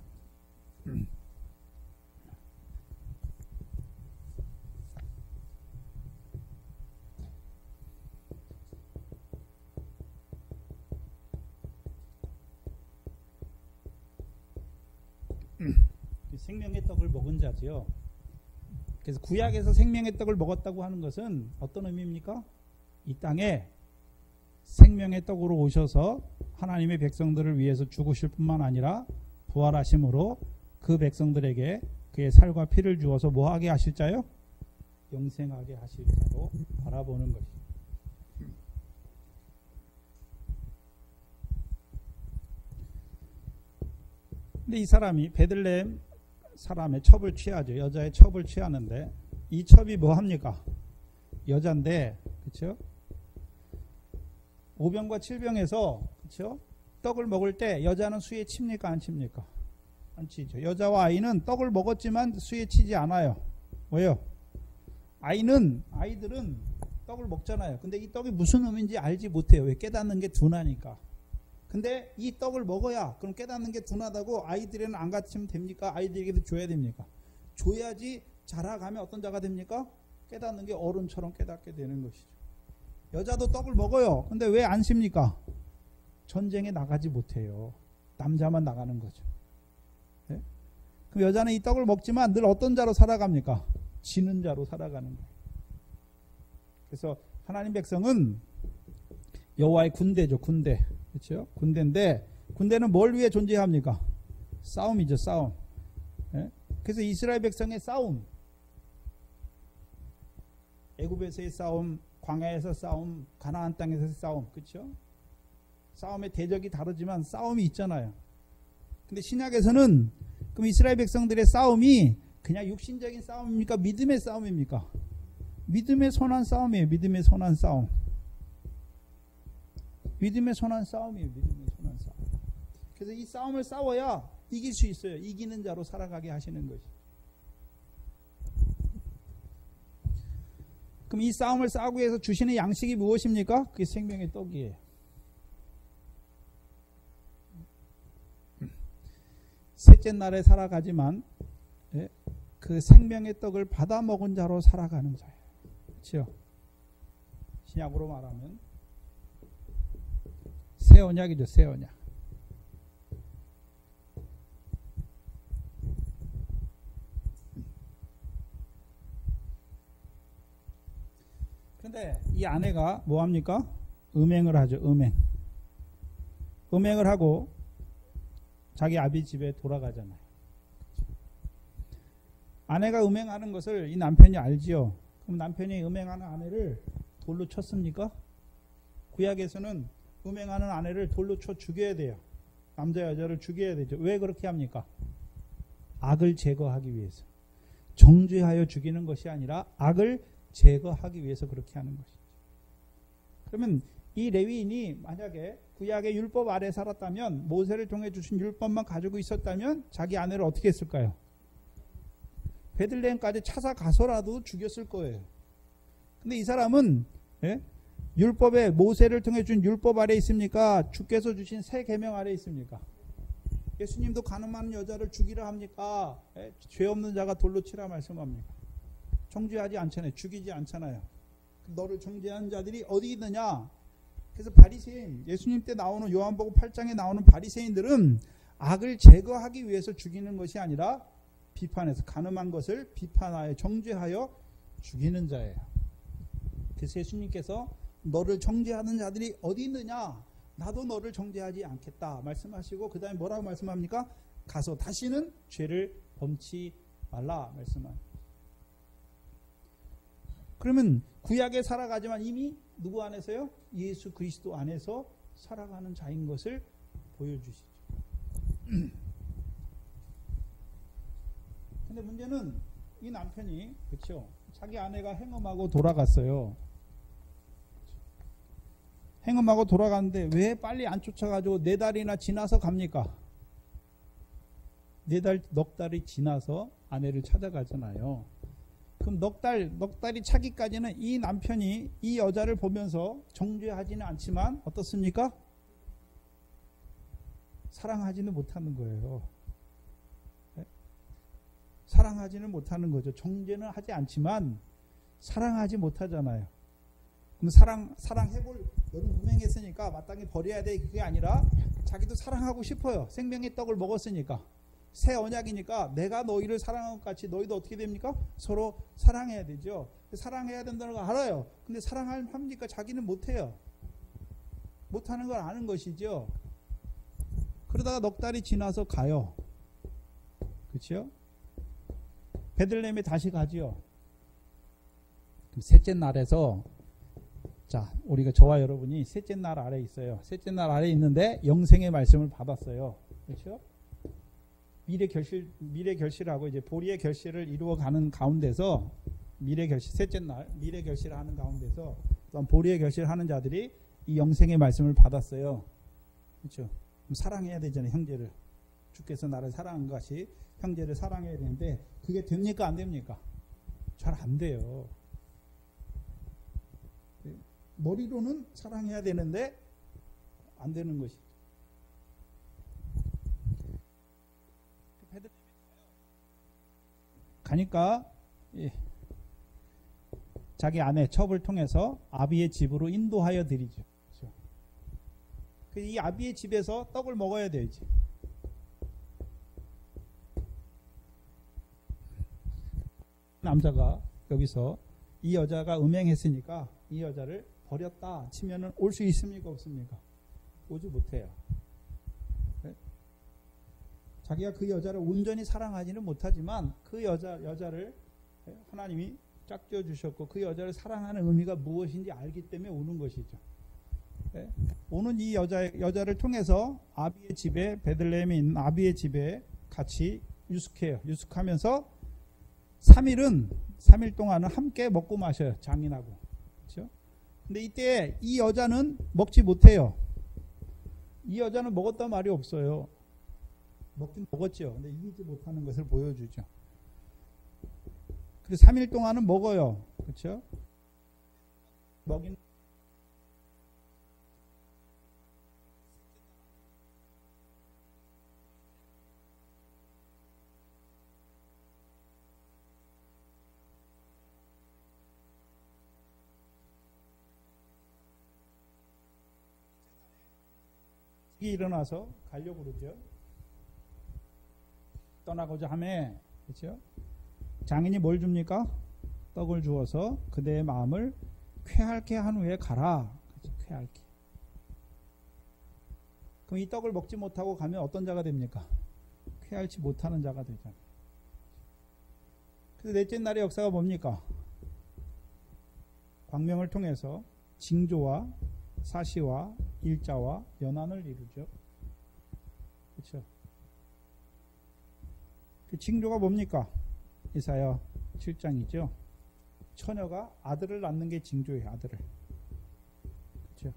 생명의 떡을 먹은 자지요. 그래서 구약에서 생명의 떡을 먹었다고 하는 것은 어떤 의미입니까? 이 땅에 생명의 떡으로 오셔서 하나님의 백성들을 위해서 죽으실 뿐만 아니라 부활하심으로 그 백성들에게 그의 살과 피를 주어서 뭐하게 하실 자요? 영생하게 하실 자로 바라보는 것입니다. 근데 이 사람이 베들레헴 사람의 첩을 취하죠. 여자의 첩을 취하는데 이 첩이 뭐 합니까? 여자인데, 그렇죠? 5병과 7병에서 그렇죠? 떡을 먹을 때 여자는 수에 칩니까? 안 칩니까? 안 치죠. 여자와 아이는 떡을 먹었지만 수에 치지 않아요. 왜요? 아이들은 떡을 먹잖아요. 근데 이 떡이 무슨 의미인지 알지 못해요. 왜? 깨닫는 게 둔하니까. 근데 이 떡을 먹어야 그럼 깨닫는 게 둔하다고 아이들에는 안 가르치면 됩니까? 아이들에게도 줘야 됩니까? 줘야지 자라가면 어떤 자가 됩니까? 깨닫는 게 어른처럼 깨닫게 되는 것이죠. 여자도 떡을 먹어요. 근데 왜 안 씁니까? 전쟁에 나가지 못해요. 남자만 나가는 거죠. 네? 그럼 여자는 이 떡을 먹지만 늘 어떤 자로 살아갑니까? 지는 자로 살아가는 거예요. 그래서 하나님 백성은 여호와의 군대죠. 군대. 그렇죠? 군대인데 군대는 뭘 위해 존재합니까? 싸움이죠. 싸움. 네? 그래서 이스라엘 백성의 싸움, 애굽에서의 싸움, 광야에서 싸움, 가나안 땅에서의 싸움, 그렇죠? 싸움의 대적이 다르지만 싸움이 있잖아요. 근데 신약에서는 그럼 이스라엘 백성들의 싸움이 그냥 육신적인 싸움입니까? 믿음의 싸움입니까? 믿음의 선한 싸움이에요. 믿음의 선한 싸움. 믿음의 선한 싸움이에요. 믿음의 선한 싸움. 그래서 이 싸움을 싸워야 이길 수 있어요. 이기는 자로 살아가게 하시는 것이. 그럼 이 싸움을 싸우기 위해서 주시는 양식이 무엇입니까? 그게 생명의 떡이에요. 셋째 날에 살아가지만 예, 그 생명의 떡을 받아 먹은 자로 살아가는 자예요. 그렇죠? 신약으로 말하면 새 언약이죠. 새 언약. 그런데 이 아내가 뭐합니까? 음행을 하죠. 음행을 하고 자기 아비 집에 돌아가잖아요. 아내가 음행하는 것을 이 남편이 알지요. 그럼 남편이 음행하는 아내를 돌로 쳤습니까? 구약에서는 음행하는 아내를 돌로 쳐 죽여야 돼요. 남자 여자를 죽여야 되죠. 왜 그렇게 합니까? 악을 제거하기 위해서. 정죄하여 죽이는 것이 아니라 악을 제거하기 위해서 그렇게 하는 것이죠. 그러면 이 레위인이 만약에 구약의 율법 아래 살았다면, 모세를 통해 주신 율법만 가지고 있었다면 자기 아내를 어떻게 했을까요? 베들레헴까지 찾아가서라도 죽였을 거예요. 근데 이 사람은 율법에, 모세를 통해 준 율법 아래 있습니까? 주께서 주신 새 계명 아래 있습니까? 예수님도 가늠하는 여자를 죽이라 합니까? 죄 없는 자가 돌로 치라 말씀합니까? 정죄하지 않잖아요. 죽이지 않잖아요. 너를 정죄한 자들이 어디 있느냐? 그래서 바리새인, 예수님 때 나오는 요한복음 8장에 나오는 바리새인들은 악을 제거하기 위해서 죽이는 것이 아니라 비판해서, 가늠한 것을 비판하여 정죄하여 죽이는 자예요. 그래서 예수님께서 너를 정죄하는 자들이 어디 있느냐? 나도 너를 정죄하지 않겠다 말씀하시고, 그 다음에 뭐라고 말씀합니까? 가서 다시는 죄를 범치 말라 말씀합니다. 그러면 구약에 살아가지만 이미 누구 안에서요? 예수 그리스도 안에서 살아가는 자인 것을 보여주시죠. 근데 문제는 이 남편이, 그렇죠? 자기 아내가 행음하고 돌아갔어요. 행음하고 돌아갔는데 왜 빨리 안 쫓아가지고 4달이나 지나서 갑니까? 4달, 넉 달이 지나서 아내를 찾아가잖아요. 그럼 넉 달이 차기까지는 이 남편이 이 여자를 보면서 정죄하지는 않지만 어떻습니까? 사랑하지는 못하는 거예요. 사랑하지는 못하는 거죠. 정죄는 하지 않지만 사랑하지 못하잖아요. 그럼 사랑해볼, 너는 음행했으니까 마땅히 버려야 돼, 그게 아니라 자기도 사랑하고 싶어요. 생명의 떡을 먹었으니까. 새 언약이니까 내가 너희를 사랑한 것 같이 너희도 어떻게 됩니까? 서로 사랑해야 되죠. 사랑해야 된다는 거 알아요. 근데 사랑합니까? 자기는 못해요. 못하는 걸 아는 것이죠. 그러다가 넉 달이 지나서 가요. 그렇죠? 베들레헴에 다시 가지요. 그럼 셋째 날에서, 자, 우리가, 저와 여러분이 셋째 날 아래 있어요. 셋째 날 아래 있는데 영생의 말씀을 받았어요. 그렇죠? 미래 결실하고 이제 보리의 결실을 이루어가는 가운데서, 미래 결실, 셋째 날 미래 결실을 하는 가운데서 또한 보리의 결실을 하는 자들이 이 영생의 말씀을 받았어요. 그렇죠? 그럼 사랑해야 되잖아요, 형제를. 주께서 나를 사랑한 것이 형제를 사랑해야 되는데 그게 됩니까? 안 됩니까? 잘 안 돼요. 머리로는 사랑해야 되는데 안 되는 것이. 가니까 자기 아내 첩을 통해서 아비의 집으로 인도하여 드리죠. 그렇죠? 이 아비의 집에서 떡을 먹어야 되지. 남자가 여기서 이 여자가 음행했으니까 이 여자를 버렸다 치면은 올 수 있습니까? 없습니까? 오지 못해요. 네? 자기가 그 여자를 온전히 사랑하지는 못하지만 그 여자를 하나님이 짝지어 주셨고 그 여자를 사랑하는 의미가 무엇인지 알기 때문에 오는 것이죠. 네? 오는 이 여자를 통해서 아비의 집에, 베들레헴에 있는 아비의 집에 같이 유숙해요. 유숙하면서 3일 동안은 함께 먹고 마셔요. 장인하고. 그렇죠? 근데 이때 이 여자는 먹지 못해요. 이 여자는 먹었단 말이 없어요. 먹긴 먹었죠. 근데 이기지 못하는 것을 보여주죠. 그래서 3일 동안은 먹어요. 그렇죠? 먹인 일찍이 일어나서 가려고 그러죠. 떠나고자 하매, 그렇죠? 장인이 뭘 줍니까? 떡을 주어서 그대의 마음을 쾌활케 한 후에 가라. 그렇죠? 쾌활케. 그럼 이 떡을 먹지 못하고 가면 어떤 자가 됩니까? 쾌활치 못하는 자가 되잖아요. 그래서 넷째 날의 역사가 뭡니까? 광명을 통해서 징조와 사시와 일자와 연한을 이루죠. 그렇죠? 그 징조가 뭡니까? 이사야 7장이죠. 처녀가 아들을 낳는 게 징조예요. 아들을. 그렇죠?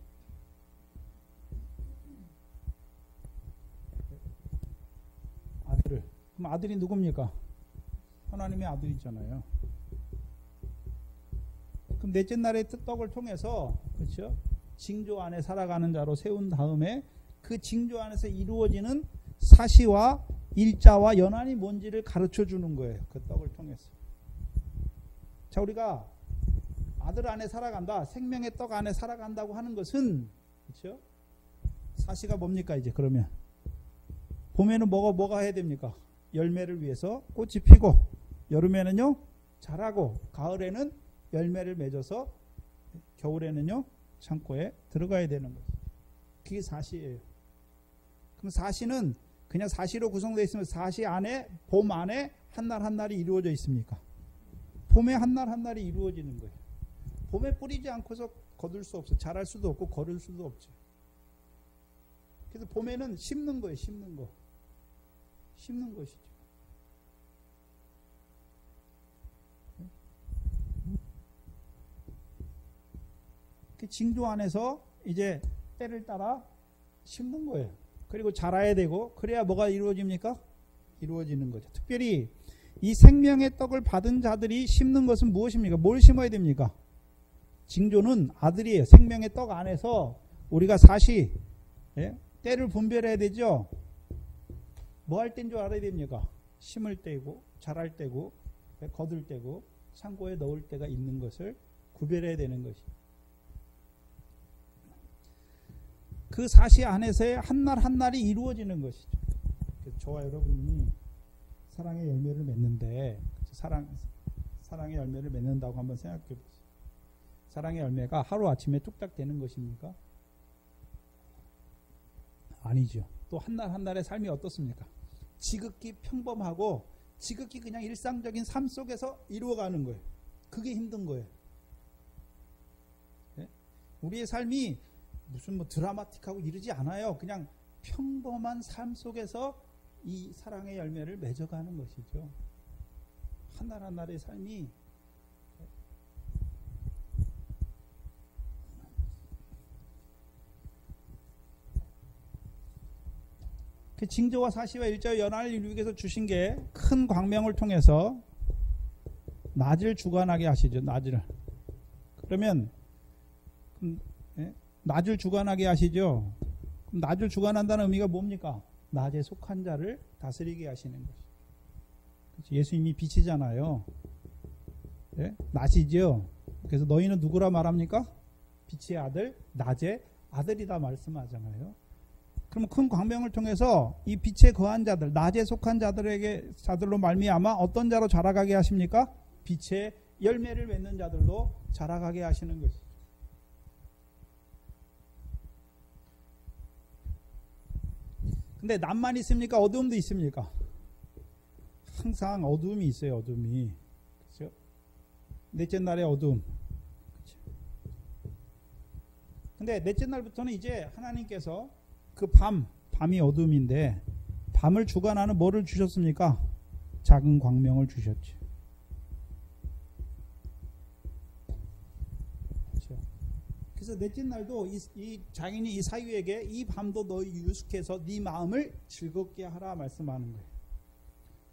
아들을. 그럼 아들이 누굽니까? 하나님의 아들이잖아요. 그럼 넷째 날의 떡을 통해서, 그렇죠? 징조 안에 살아가는 자로 세운 다음에 그 징조 안에서 이루어지는 사시와 일자와 연한이 뭔지를 가르쳐 주는 거예요. 그 떡을 통해서. 자, 우리가 아들 안에 살아간다, 생명의 떡 안에 살아간다고 하는 것은, 그렇죠? 사시가 뭡니까 이제 그러면? 봄에는 뭐가 해야 됩니까? 열매를 위해서 꽃이 피고, 여름에는요 자라고, 가을에는 열매를 맺어서, 겨울에는요 창고에 들어가야 되는 거죠. 그게 사시예요. 그럼 사시는 그냥 사시로 구성되어 있으면 사시 안에, 봄 안에 한 날 한 날이 이루어져 있습니까? 봄에 한 날 한 날이 이루어지는 거예요. 봄에 뿌리지 않고서 거둘 수 없어. 자랄 수도 없고 거둘 수도 없죠. 그래서 봄에는 심는 거예요. 심는 거. 심는 것이죠. 그 징조 안에서 이제 때를 따라 심는 거예요. 그리고 자라야 되고, 그래야 뭐가 이루어집니까? 이루어지는 거죠. 특별히 이 생명의 떡을 받은 자들이 심는 것은 무엇입니까? 뭘 심어야 됩니까? 징조는 아들이에요. 생명의 떡 안에서 우리가 사시, 때를 분별해야 되죠. 뭐 할 때인 줄 알아야 됩니까? 심을 때고, 자랄 때고, 거둘 때고, 창고에 넣을 때가 있는 것을 구별해야 되는 것이죠. 그 사시 안에서의 한 날 한 날이 이루어지는 것이죠. 저와 여러분이 사랑의 열매를 맺는데, 사랑의 열매를 맺는다고 한번 생각해 보세요. 사랑의 열매가 하루아침에 뚝딱 되는 것입니까? 아니죠. 또 한 날 한 날의 삶이 어떻습니까? 지극히 평범하고 지극히 그냥 일상적인 삶 속에서 이루어가는 거예요. 그게 힘든 거예요. 네? 우리의 삶이 무슨 드라마틱하고 이러지 않아요. 그냥 평범한 삶 속에서 이 사랑의 열매를 맺어가는 것이죠. 한 날 한 날의 삶이 그 징조와 사시와 일자와 연한을 이루기 위해서 주신 게 큰 광명을 통해서 낮을 주관하게 하시죠. 낮을. 그러면 낮을 주관하게 하시죠. 그럼 낮을 주관한다는 의미가 뭡니까? 낮에 속한 자를 다스리게 하시는 것이죠. 예수님이 빛이잖아요. 네? 낮이죠. 그래서 너희는 누구라 말합니까? 빛의 아들, 낮의 아들이다 말씀하잖아요. 그럼 큰 광명을 통해서 이 빛에 거한 자들, 낮에 속한 자들로 말미암아 어떤 자로 자라가게 하십니까? 빛의 열매를 맺는 자들로 자라가게 하시는 것이죠. 근데 낮만 있습니까? 어두움도 있습니까? 항상 어두움이 있어요. 어두움이. 그렇죠? 넷째 날의 어두움. 그렇죠? 근데 넷째 날부터는 이제 하나님께서 그 밤이 어둠인데 밤을 주관하는 뭐를 주셨습니까? 작은 광명을 주셨죠. 그렇죠? 그래서 넷째 날도 이 장인이 이 사유에게 이 밤도 너희 유숙해서 네 마음을 즐겁게 하라 말씀하는 거예요.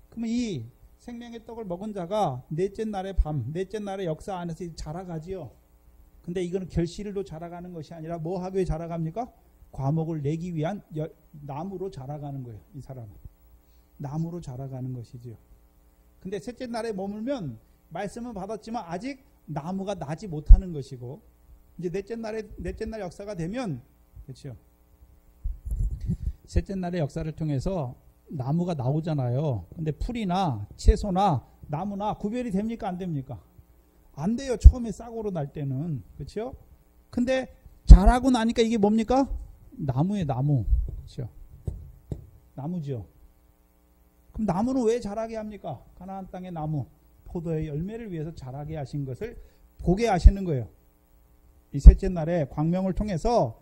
그러면 이 생명의 떡을 먹은 자가 넷째 날의 밤, 넷째 날의 역사 안에서 자라가지요. 근데 이거는 결실로 자라가는 것이 아니라 뭐 하기 위해 자라갑니까? 과목을 내기 위한 나무로 자라가는 거예요. 이 사람은. 나무로 자라가는 것이지요. 근데 셋째 날에 머물면 말씀은 받았지만 아직 나무가 나지 못하는 것이고, 이제 넷째 날 역사가 되면, 그렇죠? 셋째 날의 역사를 통해서 나무가 나오잖아요. 근데 풀이나 채소나 나무나 구별이 됩니까? 안 됩니까? 안 돼요. 처음에 싹으로 날 때는. 그렇죠? 근데 자라고 나니까 이게 뭡니까? 나무예요, 나무. 그렇죠? 나무죠. 그럼 나무는 왜 자라게 합니까? 가나안 땅의 나무. 포도의 열매를 위해서 자라게 하신 것을 보게 하시는 거예요. 이 셋째 날에 광명을 통해서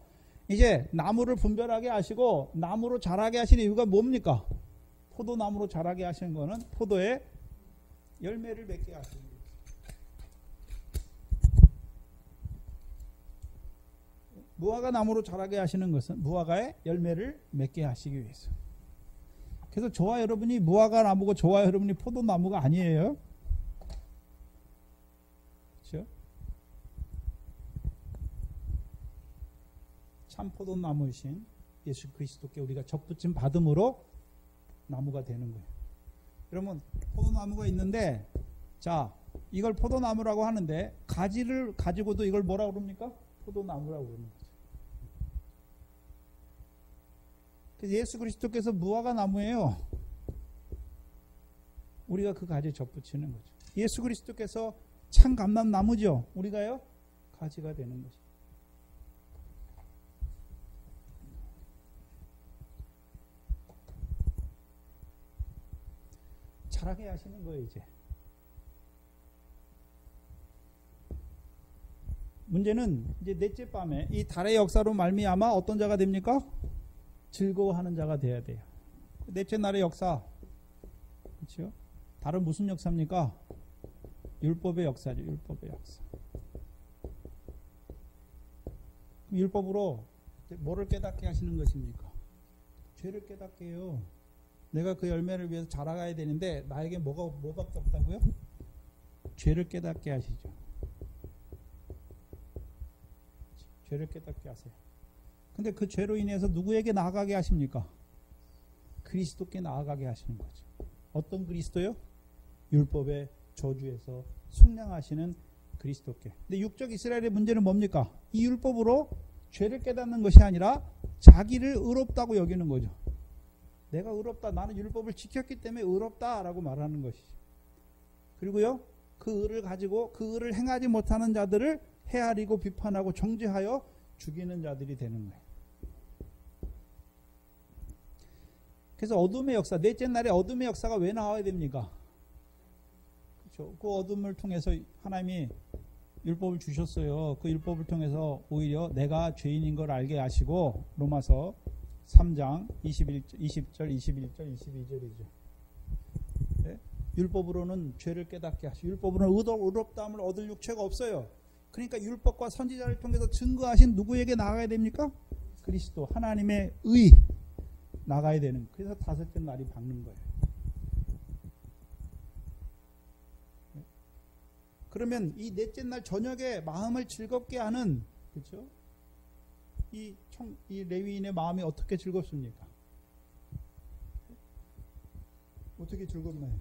이제 나무를 분별하게 하시고 나무로 자라게 하시는 이유가 뭡니까? 포도나무로 자라게 하시는 거는 포도의 열매를 맺게 하시는 거예요. 무화과 나무로 자라게 하시는 것은 무화과의 열매를 맺게 하시기 위해서. 그래서 저와 여러분이 무화과 나무고 저와 여러분이 포도나무가 아니에요. 그렇죠? 참 포도나무이신 예수 그리스도께 우리가 접붙임 받음으로 나무가 되는 거예요. 여러분 포도나무가 있는데 자 이걸 포도나무라고 하는데 가지를 가지고도 이걸 뭐라고 그럽니까? 포도나무라고 그러는 거죠. 그래서 예수 그리스도께서 무화과 나무예요. 우리가 그 가지에 접붙이는 거죠. 예수 그리스도께서 참 감람나무죠. 우리가요 가지가 되는 거죠. 자라게 하시는 거예요. 이제 문제는 이제 넷째 밤에 이 달의 역사로 말미암아 어떤 자가 됩니까? 즐거워하는 자가 돼야 돼요. 넷째 날의 역사, 그렇죠? 달은 무슨 역사입니까? 율법의 역사죠. 율법의 역사. 율법으로 뭐를 깨닫게 하시는 것입니까? 죄를 깨닫게 해요. 내가 그 열매를 위해서 자라가야 되는데 나에게 뭐밖에 없다고요? 죄를 깨닫게 하시죠. 죄를 깨닫게 하세요. 근데 그 죄로 인해서 누구에게 나아가게 하십니까? 그리스도께 나아가게 하시는 거죠. 어떤 그리스도요? 율법의 저주에서 속량하시는 그리스도께. 근데 육적 이스라엘의 문제는 뭡니까? 이 율법으로 죄를 깨닫는 것이 아니라 자기를 의롭다고 여기는 거죠. 내가 의롭다. 나는 율법을 지켰기 때문에 의롭다라고 말하는 것이죠. 그리고요. 그 의를 가지고 그 의를 행하지 못하는 자들을 헤아리고 비판하고 정죄하여 죽이는 자들이 되는 거예요. 그래서 어둠의 역사, 넷째 날에 어둠의 역사가 왜 나와야 됩니까? 그렇죠. 그 어둠을 통해서 하나님이 율법을 주셨어요. 그 율법을 통해서 오히려 내가 죄인인 걸 알게 하시고 로마서 3장 20절, 21절, 22절이죠. 네? 율법으로는 죄를 깨닫게 하시고 율법으로는 의롭다함을 얻을 육체가 없어요. 그러니까 율법과 선지자를 통해서 증거하신 누구에게 나가야 됩니까? 그리스도 하나님의 의 나가야 되는. 그래서 다섯째 날이 밝는 거예요. 그러면 이 넷째 날 저녁에 마음을 즐겁게 하는 그렇죠? 이 레위인의 마음이 어떻게 즐겁습니까? 어떻게 즐겁나요?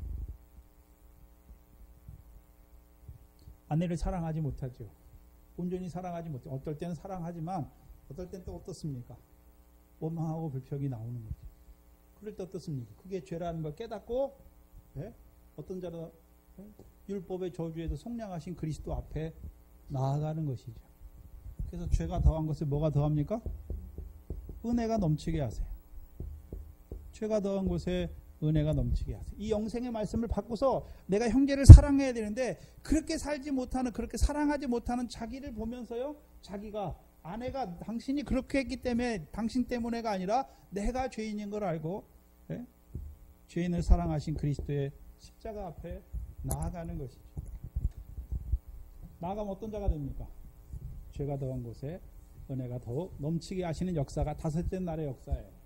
아내를 사랑하지 못하죠. 온전히 사랑하지 못해. 어떨 때는 사랑하지만 어떨 때는 또 어떻습니까? 원망하고 불평이 나오는 거죠. 그럴 때 어떻습니까? 그게 죄라는 걸 깨닫고 네? 어떤 자로 네? 율법의 저주에도 속량하신 그리스도 앞에 나아가는 것이죠. 그래서 죄가 더한 것을 뭐가 더합니까? 은혜가 넘치게 하세요. 죄가 더한 곳에 은혜가 넘치게 하세요. 이 영생의 말씀을 받고서 내가 형제를 사랑해야 되는데 그렇게 살지 못하는 그렇게 사랑하지 못하는 자기를 보면서요. 자기가 아내가 당신이 그렇게 했기 때문에 당신 때문에가 아니라 내가 죄인인 걸 알고 네? 죄인을 사랑하신 그리스도의 십자가 앞에 나아가는 것이죠. 나아가면 어떤 자가 됩니까? 죄가 더한 곳에 은혜가 더욱 넘치게 하시는 역사가 다섯째 날의 역사예요.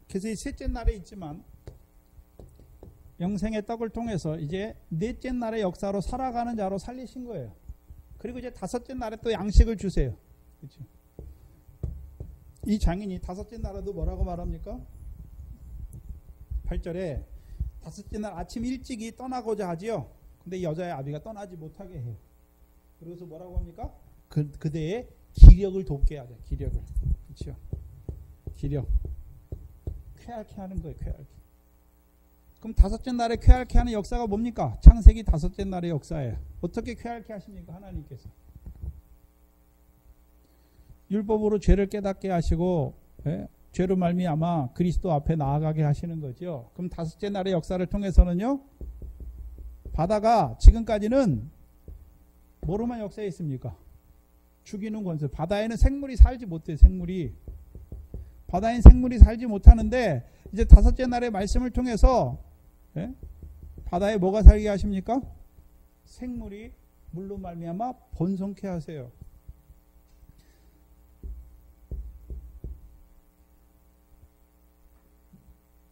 그래서 이 셋째 날에 있지만 영생의 떡을 통해서 이제 넷째 날의 역사로 살아가는 자로 살리신 거예요. 그리고 이제 다섯째 날에 또 양식을 주세요. 그렇죠? 이 장인이 다섯째 날에도 뭐라고 말합니까? 8절에 다섯째 날 아침 일찍이 떠나고자 하지요. 근데 여자의 아비가 떠나지 못하게 해요. 그래서 뭐라고 합니까? 그대의 기력을 돕게 하자. 기력을. 그렇죠? 기력. 쾌활케 하는 거예요. 쾌활케. 그럼 다섯째 날에 쾌활케 하는 역사가 뭡니까? 창세기 다섯째 날의 역사예요. 어떻게 쾌활케 하십니까? 하나님께서. 율법으로 죄를 깨닫게 하시고 죄로 말미암아 그리스도 앞에 나아가게 하시는 거죠. 그럼 다섯째 날의 역사를 통해서는요. 바다가 지금까지는 뭐로만 역사했습니까? 죽이는 권세. 바다에는 생물이 살지 못해요. 생물이. 바다에는 생물이 살지 못하는데 이제 다섯째 날의 말씀을 통해서 바다에 뭐가 살게 하십니까? 생물이 물로 말미암아 번성케 하세요.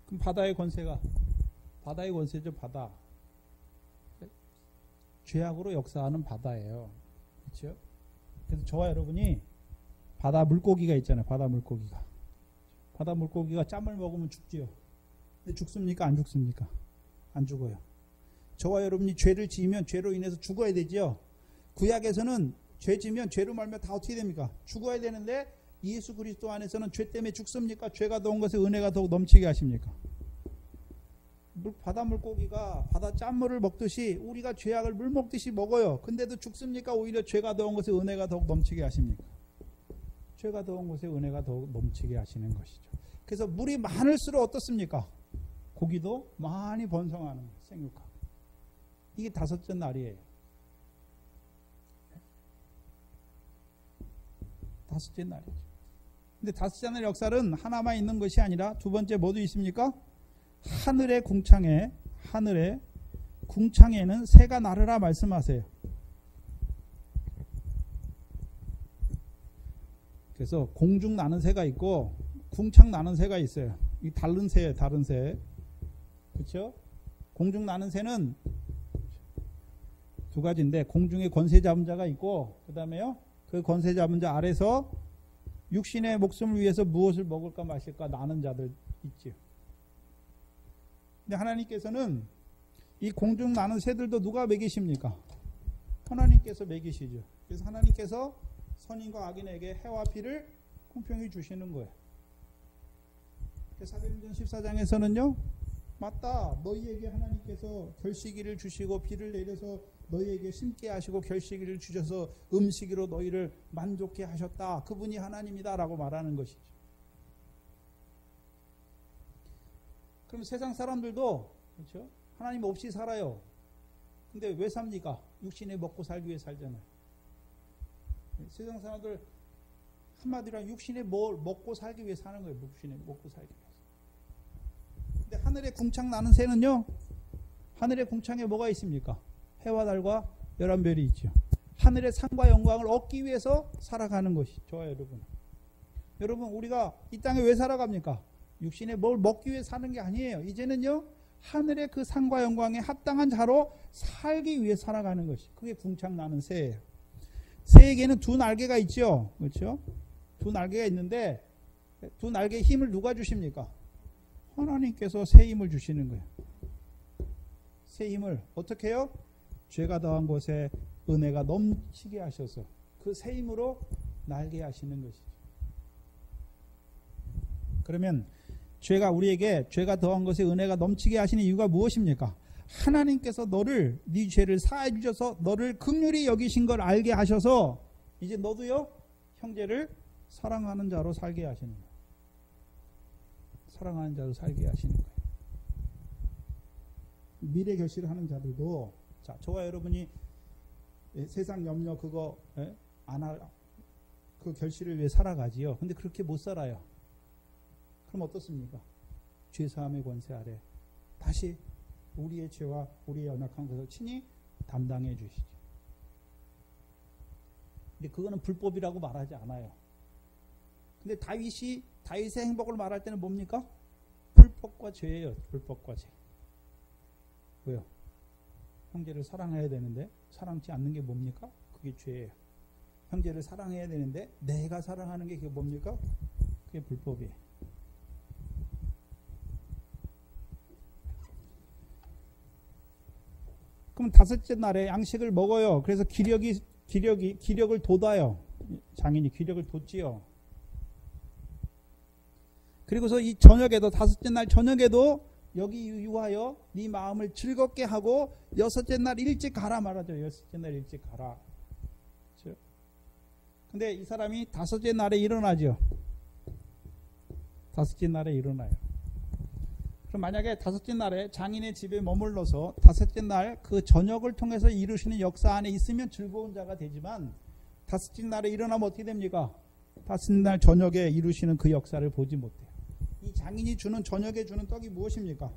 그럼 바다의 권세죠. 바다. 죄악으로 역사하는 바다예요. 그렇죠? 그래서 저와 여러분이 바다 물고기가 있잖아요. 바다 물고기가. 바다 물고기가 짬을 먹으면 죽지요. 근데 죽습니까? 안 죽습니까? 안 죽어요. 저와 여러분이 죄를 지으면 죄로 인해서 죽어야 되죠. 구약에서는 죄 지으면 죄로 말면 다 어떻게 됩니까? 죽어야 되는데 예수 그리스도 안에서는 죄 때문에 죽습니까? 죄가 더운 것에 은혜가 더욱 넘치게 하십니까? 바다 물고기가 바다 짠물을 먹듯이 우리가 죄악을 물 먹듯이 먹어요. 근데도 죽습니까? 오히려 죄가 더운 것에 은혜가 더욱 넘치게 하십니까? 죄가 더운 것에 은혜가 더욱 넘치게 하시는 것이죠. 그래서 물이 많을수록 어떻습니까? 고기도 많이 번성하는 거예요. 생육하고. 이게 다섯째 날이에요. 다섯째 날이죠. 근데 다섯째 날 역사는 하나만 있는 것이 아니라 두 번째 뭐도 있습니까? 하늘의 궁창에는 새가 나르라 말씀하세요. 그래서 공중 나는 새가 있고 궁창 나는 새가 있어요. 이 다른 새예요. 다른 새. 그렇죠? 공중 나는 새는 두 가지인데 공중에 권세 잡은 자가 있고 그다음에요. 그 권세 잡은 자 아래서 육신의 목숨을 위해서 무엇을 먹을까 마실까 나는 자들 있지요. 근데 하나님께서는 이 공중 나는 새들도 누가 먹이십니까? 하나님께서 먹이시죠. 그래서 하나님께서 선인과 악인에게 해와 비를 공평히 주시는 거예요. 사도행전 14장에서는요. 맞다. 너희에게 하나님께서 결시기를 주시고 비를 내려서 너희에게 심게 하시고 결시기를 주셔서 음식으로 너희를 만족해 하셨다. 그분이 하나님이다 라고 말하는 것이죠. 그럼 세상 사람들도 그렇죠? 하나님 없이 살아요. 근데 왜 삽니까? 육신에 먹고 살기 위해 살잖아요. 세상 사람들 한마디로 육신에 뭘 먹고 살기 위해 사는 거예요. 육신에 먹고 살기 위해서. 근데 하늘에 궁창 나는 새는요. 하늘의 궁창에 뭐가 있습니까? 해와 달과 11별이 있죠. 하늘의 상과 영광을 얻기 위해서 살아가는 것이 저와 여러분. 여러분 우리가 이 땅에 왜 살아갑니까? 육신에 뭘 먹기 위해 사는 게 아니에요. 이제는요. 하늘의 그 상과 영광에 합당한 자로 살기 위해 살아가는 것이. 그게 궁창 나는 새예요. 새에게는 두 날개가 있죠. 그렇죠? 두 날개가 있는데 두 날개의 힘을 누가 주십니까? 하나님께서 새 힘을 주시는 거예요. 새 힘을 어떻게 해요? 죄가 더한 곳에 은혜가 넘치게 하셔서 그 새 힘으로 날게 하시는 것이죠. 그러면 우리에게 죄가 더한 것에 은혜가 넘치게 하시는 이유가 무엇입니까? 하나님께서 너를 네 죄를 사해 주셔서 너를 긍휼히 여기신 걸 알게 하셔서 이제 너도요 형제를 사랑하는 자로 살게 하시는 거예요. 사랑하는 자로 살게 하시는 거예요. 미래 결실을 하는 자들도 자 저와 여러분이 세상 염려 그거 안 할 그 결실을 위해 살아가지요. 근데 그렇게 못 살아요. 그럼 어떻습니까? 죄사함의 권세 아래 다시 우리의 죄와 우리의 연약한 것을 친히 담당해 주시죠. 근데 그거는 불법이라고 말하지 않아요. 근데 다윗의 행복을 말할 때는 뭡니까? 불법과 죄예요. 불법과 죄. 왜요? 형제를 사랑해야 되는데 사랑치 않는 게 뭡니까? 그게 죄예요. 형제를 사랑해야 되는데 내가 사랑하는 게 그게 뭡니까? 그게 불법이에요. 그럼 다섯째 날에 양식을 먹어요. 그래서 기력을 돋아요. 장인이 기력을 돋지요. 그리고서 이 저녁에도, 다섯째 날 저녁에도 여기 유하여 네 마음을 즐겁게 하고 여섯째 날 일찍 가라 말하죠. 여섯째 날 일찍 가라. 그렇죠? 근데 이 사람이 다섯째 날에 일어나죠. 다섯째 날에 일어나요. 그럼 만약에 다섯째 날에 장인의 집에 머물러서 다섯째 날 그 저녁을 통해서 이루시는 역사 안에 있으면 즐거운 자가 되지만, 다섯째 날에 일어나면 어떻게 됩니까? 다섯째 날 저녁에 이루시는 그 역사를 보지 못해요. 이 장인이 주는, 저녁에 주는 떡이 무엇입니까?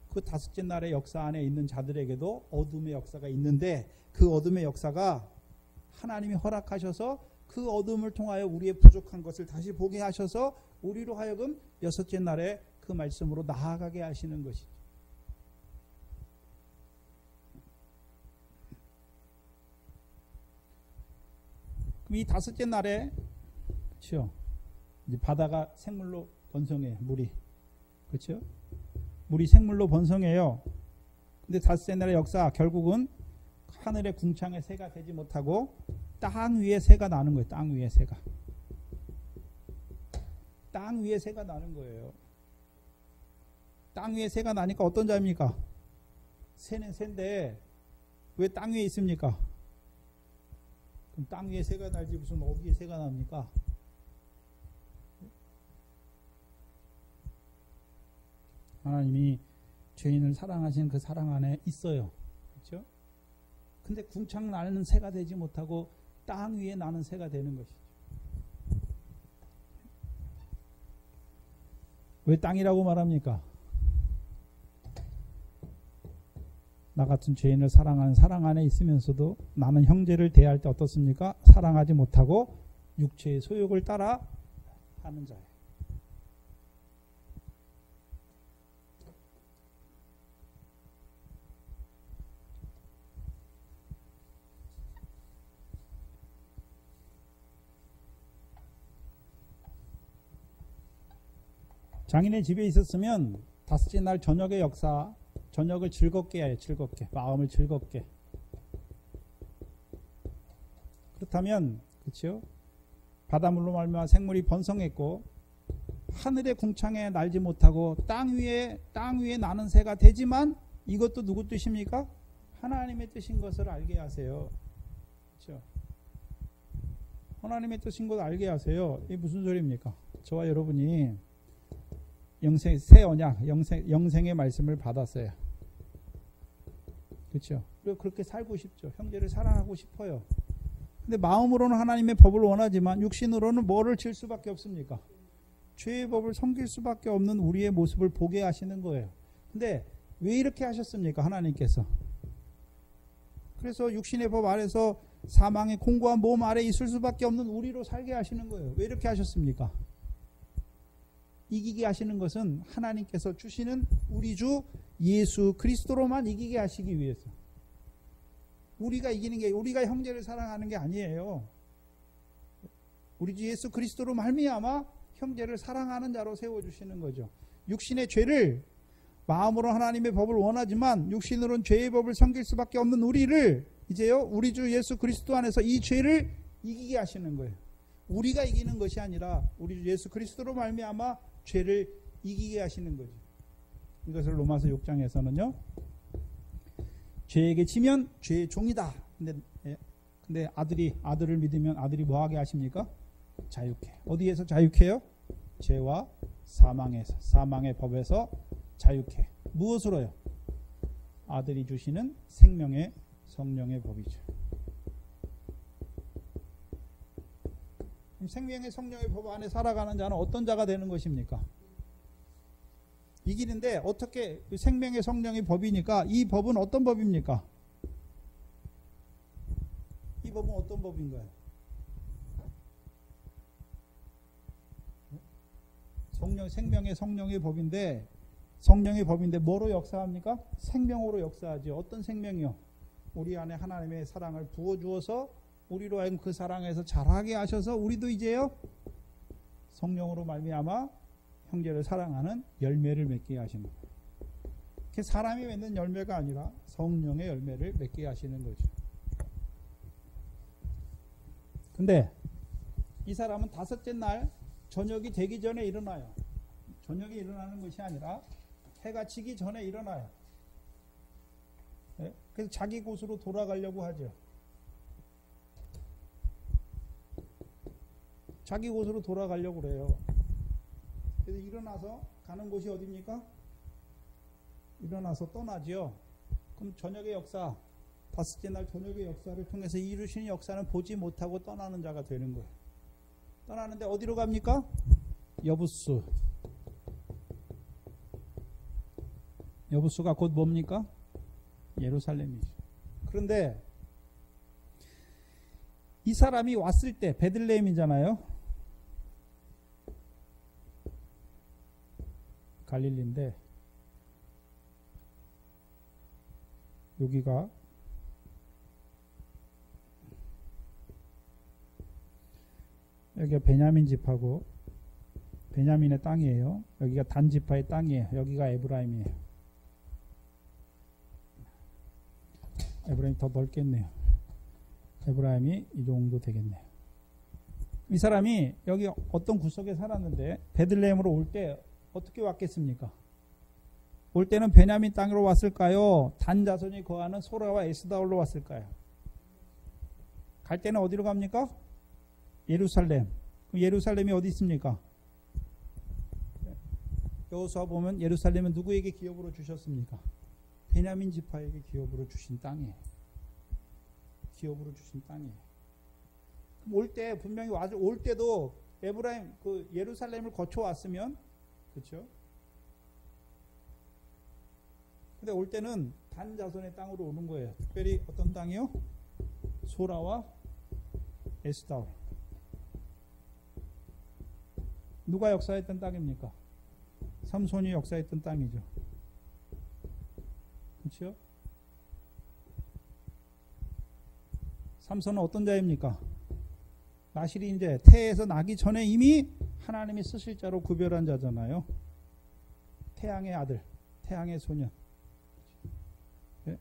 그 다섯째 날의 역사 안에 있는 자들에게도 어둠의 역사가 있는데, 그 어둠의 역사가 하나님이 허락하셔서 그 어둠을 통하여 우리의 부족한 것을 다시 보게 하셔서 우리로 하여금 여섯째 날에 그 말씀으로 나아가게 하시는 것이죠. 그럼 이 다섯째 날에, 그렇죠? 이제 바다가 생물로 번성해, 물이. 그렇죠? 물이 생물로 번성해요. 근데 다섯째 날의 역사, 결국은 하늘의 궁창에 새가 되지 못하고 땅 위에 새가 나는 거예요. 땅 위에 새가. 땅 위에 새가 나는 거예요. 땅 위에 새가 나니까 어떤 자입니까? 새는 새인데 왜 땅 위에 있습니까? 그럼 땅 위에 새가 날지 무슨 어디에 새가 납니까? 하나님이 죄인을 사랑하신 그 사랑 안에 있어요. 그렇죠? 근데 궁창 나는 새가 되지 못하고 땅 위에 나는 새가 되는 것이죠. 왜 땅이라고 말합니까? 나 같은 죄인을 사랑하는 사랑 안에 있으면서도 나는 형제를 대할 때 어떻습니까? 사랑하지 못하고 육체의 소욕을 따라 하는 자예요. 장인의 집에 있었으면 다섯째 날 저녁의 역사, 저녁을 즐겁게 해요. 즐겁게. 마음을 즐겁게. 그렇다면, 그렇죠? 바닷물로 말미암아 생물이 번성했고 하늘의 궁창에 날지 못하고 땅 위에 나는 새가 되지만, 이것도 누구 뜻입니까? 하나님의 뜻인 것을 알게 하세요. 그렇죠? 하나님의 뜻인 것을 알게 하세요. 이게 무슨 소리입니까? 저와 여러분이 새 언약, 영생의 말씀을 받았어요. 그렇죠? 그리고 그렇게 살고 싶죠. 형제를 사랑하고 싶어요. 근데 마음으로는 하나님의 법을 원하지만 육신으로는 뭐를 질 수밖에 없습니까? 죄의 법을 섬길 수밖에 없는 우리의 모습을 보게 하시는 거예요. 근데 왜 이렇게 하셨습니까? 하나님께서. 그래서 육신의 법 아래서 사망의 공고한 몸 아래 있을 수밖에 없는 우리로 살게 하시는 거예요. 왜 이렇게 하셨습니까? 이기게 하시는 것은 하나님께서 주시는 우리 주 예수 그리스도로만 이기게 하시기 위해서. 우리가 이기는 게, 우리가 형제를 사랑하는 게 아니에요. 우리 주 예수 그리스도로 말미암아 형제를 사랑하는 자로 세워주시는 거죠. 육신의 죄를, 마음으로 하나님의 법을 원하지만 육신으로는 죄의 법을 섬길 수밖에 없는 우리를 이제요, 우리 주 예수 그리스도 안에서 이 죄를 이기게 하시는 거예요. 우리가 이기는 것이 아니라 우리 주 예수 그리스도로 말미암아 죄를 이기게 하시는 거죠. 이것을 로마서 6장에서는요, 죄에게 지면 죄의 종이다. 근데 아들을 믿으면 아들이 뭐하게 하십니까? 자유케. 어디에서 자유케요? 죄와 사망에서, 사망의 법에서 자유케. 무엇으로요? 아들이 주시는 생명의 성령의 법이죠. 생명의 성령의 법 안에 살아가는 자는 어떤 자가 되는 것입니까? 이기는데 어떻게, 생명의 성령의 법이니까 이 법은 어떤 법입니까? 이 법은 어떤 법인가요? 생명의 성령의 법인데, 성령의 법인데 뭐로 역사합니까? 생명으로 역사하죠. 어떤 생명이요? 우리 안에 하나님의 사랑을 부어주어서 우리로 하여금 그 사랑에서 자라게 하셔서 우리도 이제요, 성령으로 말미암아 형제를 사랑하는 열매를 맺게 하시는 거예요. 그게 사람이 맺는 열매가 아니라 성령의 열매를 맺게 하시는 거죠. 근데 이 사람은 다섯째 날 저녁이 되기 전에 일어나요. 저녁에 일어나는 것이 아니라 해가 지기 전에 일어나요. 네? 그래서 자기 곳으로 돌아가려고 하죠. 자기 곳으로 돌아가려고 그래요. 그래서 일어나서 가는 곳이 어디입니까? 일어나서 떠나죠. 그럼 저녁의 역사, 다섯째 날 저녁의 역사를 통해서 이루신 역사는 보지 못하고 떠나는 자가 되는 거예요. 떠나는데 어디로 갑니까? 여부수. 여부수가 곧 뭡니까? 예루살렘이죠. 그런데 이 사람이 왔을 때 베들레헴이잖아요. 갈릴리인데 여기가 여기가 베냐민 지파고 베냐민의 땅이에요. 여기가 단 지파의 땅이에요. 여기가 에브라임이에요. 에브라임이 더 넓겠네요. 에브라임이 이 정도 되겠네요. 이 사람이 여기 어떤 구석에 살았는데 베들레헴으로 올 때 어떻게 왔겠습니까? 올 때는 베냐민 땅으로 왔을까요? 단 자손이 거하는 소라와 에스다올로 왔을까요? 갈 때는 어디로 갑니까? 예루살렘. 그럼 예루살렘이 어디 있습니까? 여호수아 보면 예루살렘은 누구에게 기업으로 주셨습니까? 베냐민 지파에게 기업으로 주신 땅이에요. 기업으로 주신 땅이에요. 그럼 올 때 분명히 와서 올 때도 에브라임 그 예루살렘을 거쳐 왔으면 그렇죠? 근데 올 때는 단 자손의 땅으로 오는 거예요. 특별히 어떤 땅이요? 소라와 에스다올. 누가 역사했던 땅입니까? 삼손이 역사했던 땅이죠. 그렇죠? 삼손은 어떤 자입니까? 나실이 이제 태에서 나기 전에 이미 하나님이 쓰실 자로 구별한 자잖아요. 태양의 아들, 태양의 소년. 네?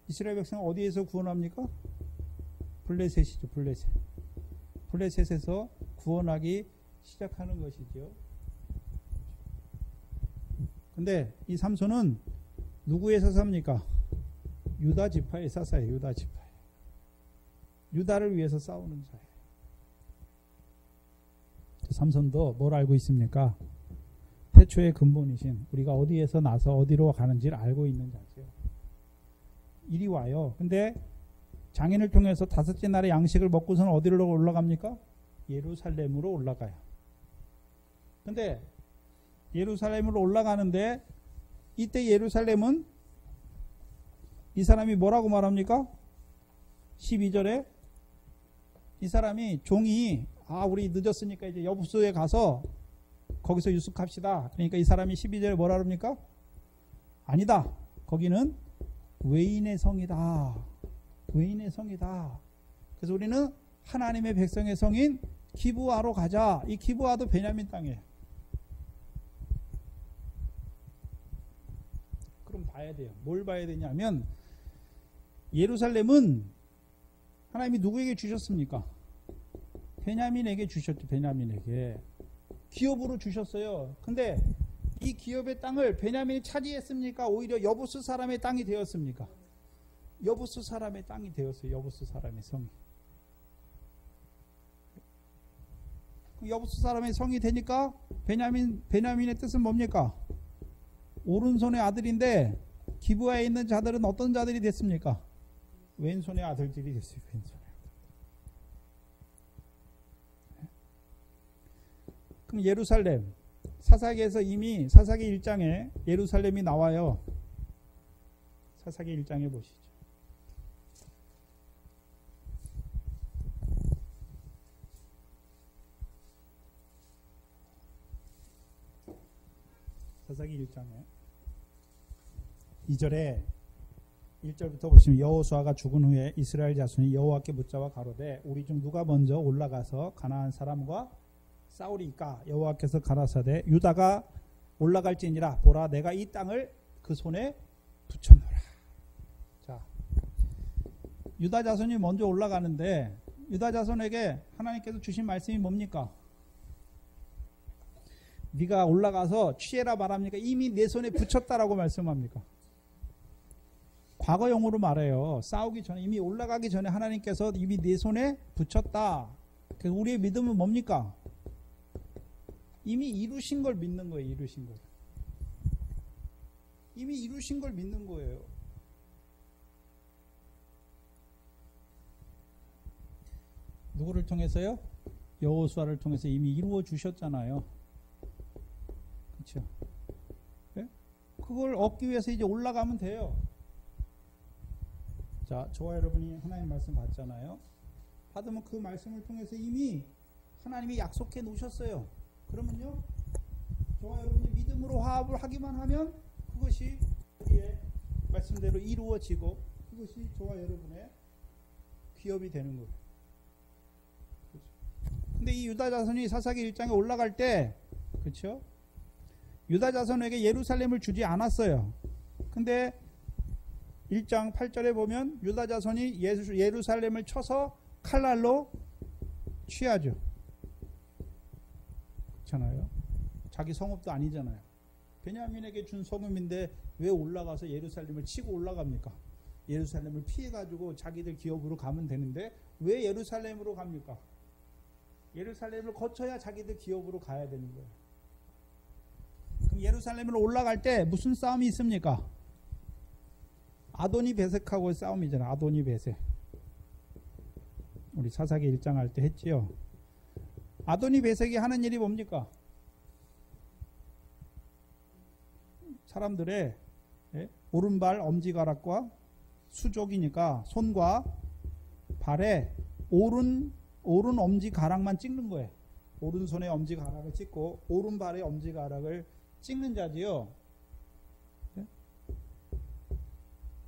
이스라엘 백성은 어디에서 구원합니까? 블레셋이죠. 블레셋. 블레셋에서 구원하기 시작하는 것이죠. 근데 이 삼손은 누구에서 삽니까? 유다 지파의 사사예요. 유다 지파. 유다를 위해서 싸우는 자예요. 삼손도 뭘 알고 있습니까? 태초의 근본이신 우리가 어디에서 나서 어디로 가는지를 알고 있는 자죠. 이리 와요. 근데 장인을 통해서 다섯째 날에 양식을 먹고서는 어디로 올라갑니까? 예루살렘으로 올라가요. 근데 예루살렘으로 올라가는데 이때 예루살렘은 이 사람이 뭐라고 말합니까? 12절에 이 사람이 종이 우리 늦었으니까 이제 여부수에 가서 거기서 유숙합시다. 그러니까 이 사람이 12절에 뭐라 그럽니까? 아니다. 거기는 외인의 성이다. 외인의 성이다. 그래서 우리는 하나님의 백성의 성인 기브아로 가자. 이 기브아도 베냐민 땅이에요. 그럼 봐야 돼요. 뭘 봐야 되냐면 예루살렘은 하나님이 누구에게 주셨습니까? 베냐민에게 주셨죠. 베냐민에게. 기업으로 주셨어요. 근데 이 기업의 땅을 베냐민이 차지했습니까? 오히려 여부수 사람의 땅이 되었습니까? 여부수 사람의 땅이 되었어요. 여부수 사람의 성이. 여부수 사람의 성이 되니까 베냐민의 뜻은 뭡니까? 오른손의 아들인데 기브아에 있는 자들은 어떤 자들이 됐습니까? 왼손의 아들들이 됐어요. 왼손의. 그럼 예루살렘 사사기에서 이미 사사기 1장에 예루살렘이 나와요. 사사기 1장에 보시죠. 사사기 1장에 2절에 1절부터 보시면 여호수아가 죽은 후에 이스라엘 자손이 여호와께 묻자와 가로되 우리 중 누가 먼저 올라가서 가나안 사람과 싸우리까? 여호와께서 가라사대 유다가 올라갈지니라 보라 내가 이 땅을 그 손에 붙여놓으라. 자, 유다 자손이 먼저 올라가는데 유다 자손에게 하나님께서 주신 말씀이 뭡니까? 네가 올라가서 취해라 말합니까? 이미 내 손에 붙였다라고 말씀합니까? 과거형으로 말해요. 싸우기 전에 이미 올라가기 전에 하나님께서 이미 내 손에 붙였다. 그래서 우리의 믿음은 뭡니까? 이미 이루신 걸 믿는 거예요. 이루신 걸. 이미 이루신 걸 믿는 거예요. 누구를 통해서요? 여호수아를 통해서 이미 이루어 주셨잖아요. 그렇죠? 네? 그걸 얻기 위해서 이제 올라가면 돼요. 자, 저와 여러분이 하나님 말씀 받잖아요. 받으면 그 말씀을 통해서 이미 하나님이 약속해 놓으셨어요. 그러면요, 저와 여러분이 믿음으로 화합을 하기만 하면 그것이 우리의 말씀대로 이루어지고 그것이 저와 여러분의 기업이 되는 거예요. 근데 이 유다 자손이 사사기 1장에 올라갈 때, 그렇죠? 유다 자손에게 예루살렘을 주지 않았어요. 근데 1장 8절에 보면 유다 자손이 예루살렘을 쳐서 칼날로 취하죠. 그렇잖아요. 자기 성읍도 아니잖아요. 베냐민에게 준 성읍인데 왜 올라가서 예루살렘을 치고 올라갑니까? 예루살렘을 피해가지고 자기들 기업으로 가면 되는데 왜 예루살렘으로 갑니까? 예루살렘을 거쳐야 자기들 기업으로 가야 되는 거예요. 그럼 예루살렘으로 올라갈 때 무슨 싸움이 있습니까? 아도니 베색하고의 싸움이잖아요. 아도니 베색. 우리 사사기 1장 할 때 했지요. 아도니 베색이 하는 일이 뭡니까? 사람들의 오른발 엄지가락과 수족이니까 손과 발에 오른 엄지가락만 찍는 거예요. 오른손에 엄지가락을 찍고 오른발에 엄지가락을 찍는 자지요.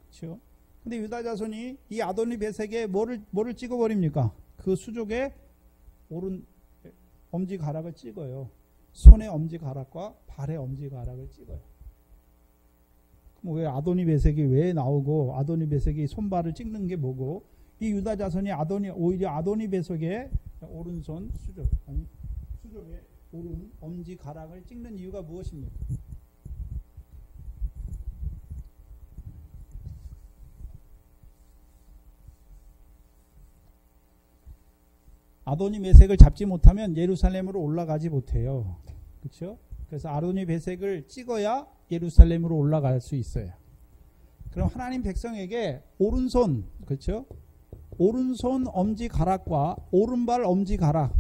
그렇죠? 근데 유다 자손이 이 아도니 베색에 뭐를 찍어버립니까? 그 수족에 오른 엄지가락을 찍어요. 손의 엄지가락과 발의 엄지가락을 찍어요. 그럼 왜 아도니 베색이 왜 나오고 아도니 베색이 손발을 찍는 게 뭐고 이 유다 자손이 오히려 아도니 베색에 오른손 수족에 오른 엄지가락을 찍는 이유가 무엇입니까? 아도니 베색을 잡지 못하면 예루살렘으로 올라가지 못해요. 그렇죠? 그래서 아도니 베색을 찍어야 예루살렘으로 올라갈 수 있어요. 그럼 하나님 백성에게 오른손, 그렇죠? 오른손 엄지가락과 오른발 엄지가락,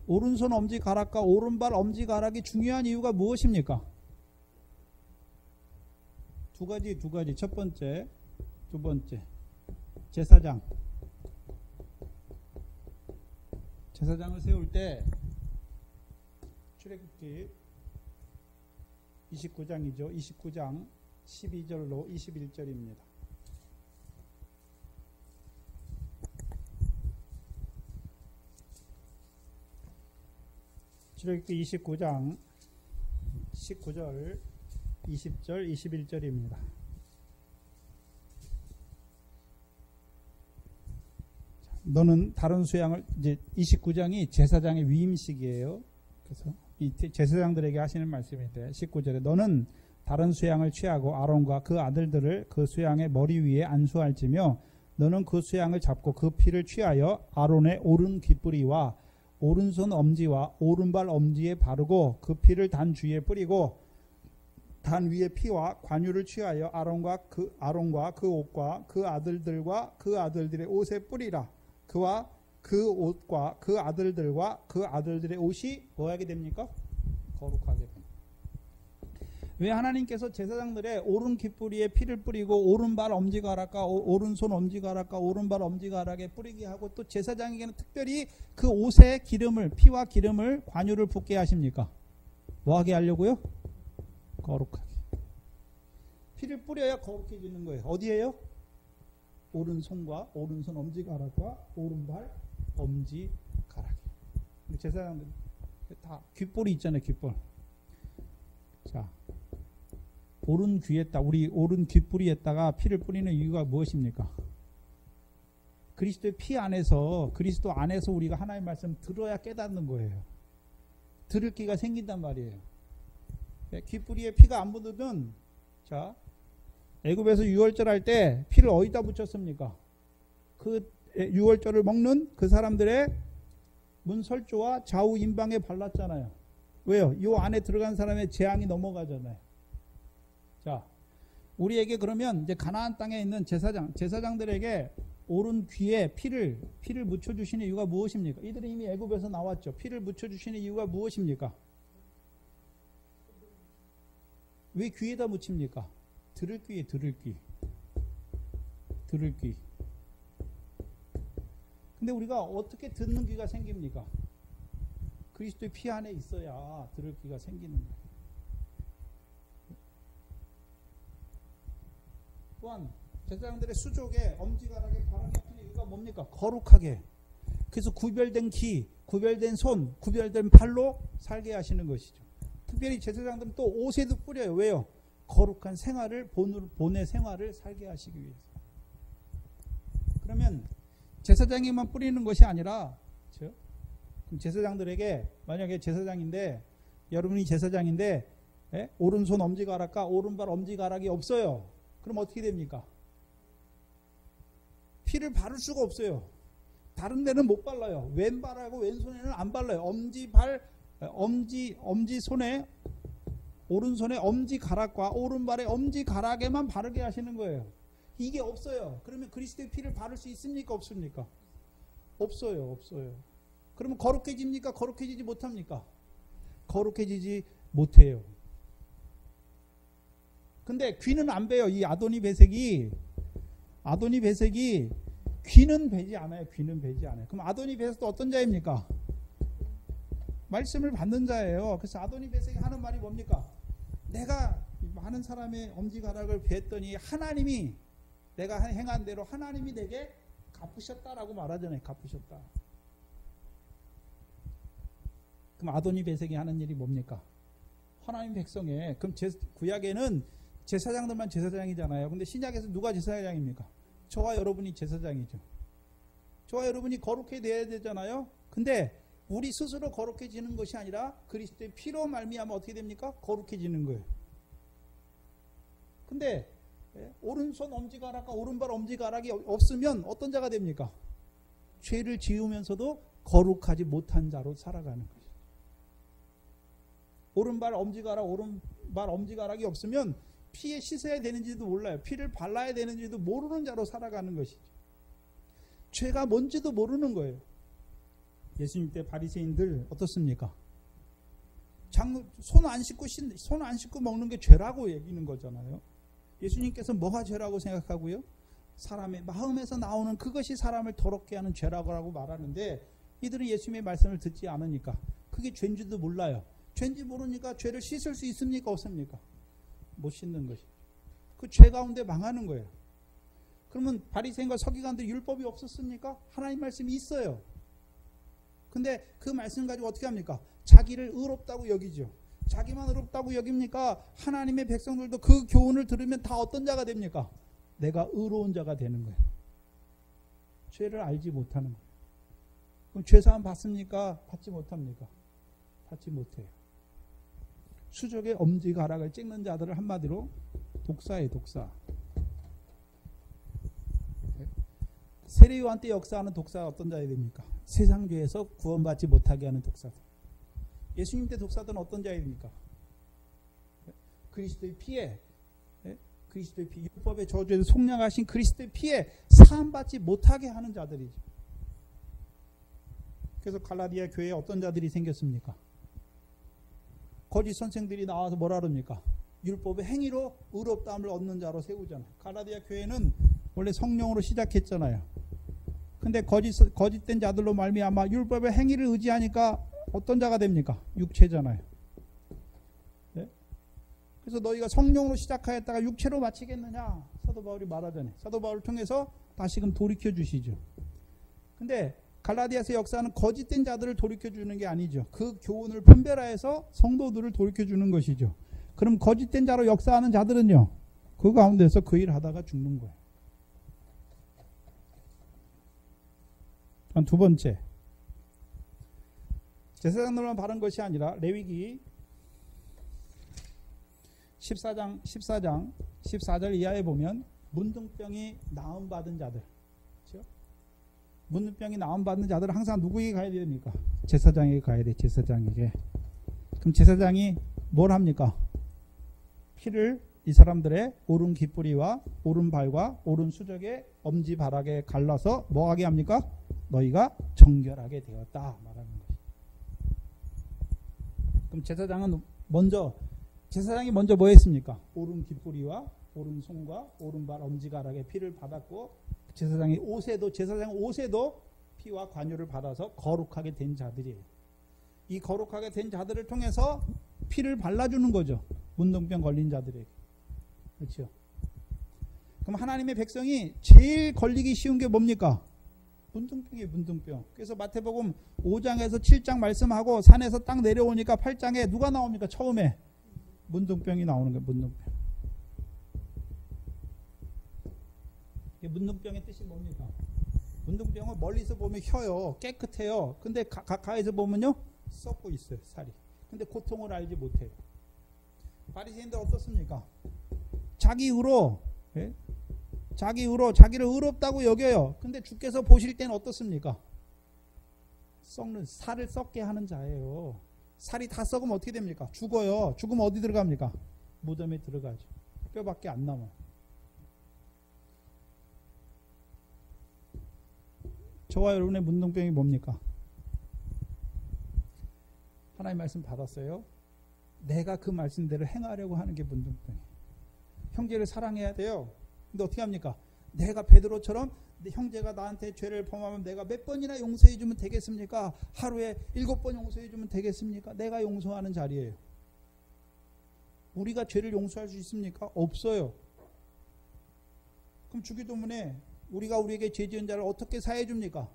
오른손 엄지가락과 오른발 엄지가락이 중요한 이유가 무엇입니까? 두 가지. 첫 번째, 두 번째. 제사장을 세울 때 출애굽기 29장이죠. 29장 12절로 21절입니다. 출애굽기 29장 19절, 20절, 21절입니다. 너는 다른 수양을 이제 29장이 제사장의 위임식이에요. 그래서 이 제사장들에게 하시는 말씀인데 19절에 너는 다른 수양을 취하고 아론과 그 아들들을 그 수양의 머리 위에 안수할지며 너는 그 수양을 잡고 그 피를 취하여 아론의 오른 귓뿌리와 오른손 엄지와 오른발 엄지에 바르고 그 피를 단 주위에 뿌리고 단 위에 피와 관유를 취하여 아론과 그 옷과 그 아들들과 그 아들들의 옷에 뿌리라. 그와 그 옷과 그 아들들과 그 아들들의 옷이 뭐하게 됩니까? 거룩하게 됩니다. 왜 하나님께서 제사장들의 오른 귓뿌리에 피를 뿌리고 오른발 엄지가락과 오른손 엄지가락과 오른발 엄지가락에 뿌리게 하고 또 제사장에게는 특별히 그 옷에 기름을 피와 기름을 관유를 붓게 하십니까? 뭐하게 하려고요? 거룩하게. 피를 뿌려야 거룩해지는 거예요. 어디에요? 오른손과 오른손 엄지가락과 오른발 엄지가락. 제사장들 다 귓볼이 있잖아요. 귓볼. 자, 오른 귀에다 우리 오른 귓불이에다가 피를 뿌리는 이유가 무엇입니까? 그리스도의 피 안에서 그리스도 안에서 우리가 하나님의 말씀 들어야 깨닫는 거예요. 들을 기가 생긴단 말이에요. 귓불이에 피가 안 묻으면 자 애굽에서 유월절 할 때 피를 어디다 묻혔습니까? 그 유월절을 먹는 그 사람들의 문설조와 좌우 임방에 발랐잖아요. 왜요? 이 안에 들어간 사람의 재앙이 넘어가잖아요. 자, 우리에게 그러면 이제 가나안 땅에 있는 제사장들에게 오른 귀에 피를 묻혀주시는 이유가 무엇입니까? 이들이 이미 애굽에서 나왔죠. 피를 묻혀주시는 이유가 무엇입니까? 왜 귀에다 묻힙니까? 들을 귀에 들을 귀. 근데 우리가 어떻게 듣는 귀가 생깁니까? 그리스도의 피 안에 있어야 들을 귀가 생기는 거예요. 또한 제사장들의 수족에 엄지가락에 바람이 피는 이유가 뭡니까? 거룩하게. 그래서 구별된 귀, 구별된 손, 구별된 팔로 살게 하시는 것이죠. 특별히 제사장들은 또 옷에도 뿌려요. 왜요? 거룩한 생활을 본의 생활을 살게 하시기 위해서. 그러면 제사장이만 뿌리는 것이 아니라 그렇죠? 그럼 제사장들에게 만약에 제사장인데 여러분이 제사장인데 오른손 엄지가락과 오른발 엄지가락이 없어요. 그럼 어떻게 됩니까? 피를 바를 수가 없어요. 다른 데는 못 발라요. 왼발하고 왼손에는 안 발라요. 엄지손에 오른손에 엄지가락과 오른발의 엄지가락에만 바르게 하시는 거예요. 이게 없어요. 그러면 그리스도의 피를 바를 수 있습니까? 없습니까? 없어요. 그러면 거룩해집니까? 거룩해지지 못합니까? 거룩해지지 못해요. 근데 귀는 안 베요. 이 아도니 배색이 귀는 베지 않아요. 그럼 아도니 배색도 어떤 자입니까? 말씀을 받는 자예요. 그래서 아도니 배색이 하는 말이 뭡니까? 내가 많은 사람의 엄지가락을 베었더니 하나님이 내가 행한 대로 하나님이 내게 갚으셨다라고 말하잖아요. 갚으셨다. 그럼 아도니 배색이 하는 일이 뭡니까? 하나님 백성에 그럼 구약에는 제사장들만 제사장이잖아요. 근데 신약에서 누가 제사장입니까? 저와 여러분이 제사장이죠. 저와 여러분이 거룩해 돼야 되잖아요. 근데 우리 스스로 거룩해지는 것이 아니라 그리스도의 피로 말미암아 어떻게 됩니까? 거룩해지는 거예요. 근데 오른손 엄지가락과 오른발 엄지가락이 없으면 어떤 자가 됩니까? 죄를 지으면서도 거룩하지 못한 자로 살아가는 것이죠. 오른발 엄지가락이 없으면 피에 씻어야 되는지도 몰라요. 피를 발라야 되는지도 모르는 자로 살아가는 것이죠. 죄가 뭔지도 모르는 거예요. 예수님 때 바리새인들 어떻습니까? 손 안 씻고 먹는 게 죄라고 얘기는 거잖아요. 예수님께서 뭐가 죄라고 생각하고요? 사람의 마음에서 나오는 그것이 사람을 더럽게 하는 죄라고 말하는데 이들은 예수님의 말씀을 듣지 않으니까 그게 죄인지도 몰라요. 죄인지 모르니까 죄를 씻을 수 있습니까? 없습니까? 못 씻는 것이죠. 그 죄 가운데 망하는 거예요. 그러면 바리새인과 서기관들 율법이 없었습니까? 하나님 말씀이 있어요. 근데 그 말씀 가지고 어떻게 합니까? 자기를 의롭다고 여기죠. 자기만 의롭다고 여깁니까? 하나님의 백성들도 그 교훈을 들으면 다 어떤 자가 됩니까? 내가 의로운 자가 되는 거예요. 죄를 알지 못하는 거예요. 그럼 죄사함 받습니까? 받지 못합니까? 받지 못해요. 수족의 엄지가락을 찍는 자들을 한마디로 독사예요. 독사. 세례요한 때 역사하는 독사가 어떤 자가 됩니까? 세상죄에서 구원받지 못하게 하는 독사들. 예수님 때 독사들은 어떤 자입니까? 그리스도의 피에 율법의 저주에서 속량하신 그리스도의 피에 사함받지 못하게 하는 자들이죠. 그래서 갈라디아 교회에 어떤 자들이 생겼습니까? 거짓 선생들이 나와서 뭐라 그럽니까? 율법의 행위로 의롭다함을 얻는 자로 세우잖아요. 갈라디아 교회는 원래 성령으로 시작했잖아요. 근데 거짓된 자들로 말미암아 율법의 행위를 의지하니까 어떤 자가 됩니까? 육체잖아요. 네? 그래서 너희가 성령으로 시작하였다가 육체로 마치겠느냐? 사도 바울이 말하잖아요. 사도 바울을 통해서 다시금 돌이켜 주시죠. 근데 갈라디아서 역사는 거짓된 자들을 돌이켜 주는 게 아니죠. 그 교훈을 분별하여서 성도들을 돌이켜 주는 것이죠. 그럼 거짓된 자로 역사하는 자들은요, 그 가운데서 그 일 하다가 죽는 거예요. 두 번째, 제사장들만 바른 것이 아니라 레위기 14장 14절 이하에 보면 문둥병이 나음받은 자들, 그렇죠? 문둥병이 나음받은 자들은 항상 누구에게 가야 됩니까? 제사장에게 가야 돼. 제사장에게. 그럼 제사장이 뭘 합니까? 피를 이 사람들의 오른 깃뿌리와 오른 발과 오른 수적의 엄지발하게 갈라서 뭐 하게 합니까? 너희가 정결하게 되었다 말하는 거예요. 그럼 제사장이 먼저 뭐 했습니까? 오른 깃뿌리와 오른 손과 오른 발 엄지가락에 피를 받았고, 제사장 옷에도 피와 관유를 받아서 거룩하게 된 자들이에요. 이 거룩하게 된 자들을 통해서 피를 발라주는 거죠. 문둥병 걸린 자들에게. 그렇죠? 그럼 하나님의 백성이 제일 걸리기 쉬운 게 뭡니까? 문둥병이에요. 문둥병. 그래서 마태복음 5장에서 7장 말씀하고 산에서 딱 내려오니까 8장에 누가 나옵니까? 처음에 문둥병이 나오는 거예요. 문둥병. 문둥병의 뜻이 뭡니까? 문둥병은 멀리서 보면 혀요. 깨끗해요. 근데 가까이서 보면요, 썩고 있어요. 살이. 근데 고통을 알지 못해요. 바리새인들 어떻습니까? 자기의로 자기를 의롭다고 여겨요. 근데 주께서 보실 때는 어떻습니까? 썩는, 살을 썩게 하는 자예요. 살이 다 썩으면 어떻게 됩니까? 죽어요. 죽으면 어디 들어갑니까? 무덤에 들어가죠. 뼈밖에 안 남아요. 저와 여러분의 문둥병이 뭡니까? 하나님 말씀 받았어요. 내가 그 말씀대로 행하려고 하는 게 문둥병이에요. 형제를 사랑해야 돼요. 근데 어떻게 합니까? 내가 베드로처럼 내 형제가 나한테 죄를 범하면 내가 몇 번이나 용서해 주면 되겠습니까? 하루에 7번 용서해 주면 되겠습니까? 내가 용서하는 자리예요. 우리가 죄를 용서할 수 있습니까? 없어요. 그럼 주기도문에 우리가 우리에게 죄 지은 자를 어떻게 사해 줍니까?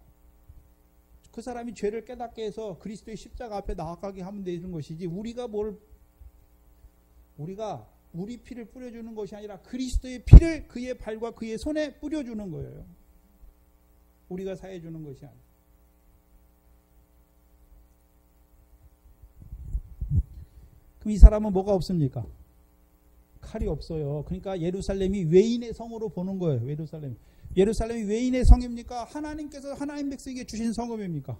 그 사람이 죄를 깨닫게 해서 그리스도의 십자가 앞에 나아가게 하면 되는 것이지, 우리가 우리 피를 뿌려주는 것이 아니라 그리스도의 피를 그의 발과 그의 손에 뿌려주는 거예요. 우리가 사해 주는 것이 아니라. 그럼 이 사람은 뭐가 없습니까? 칼이 없어요. 그러니까 예루살렘이 외인의 성으로 보는 거예요. 예루살렘이 외인의 성입니까? 하나님께서 하나님 백성에게 주신 성읍입니까?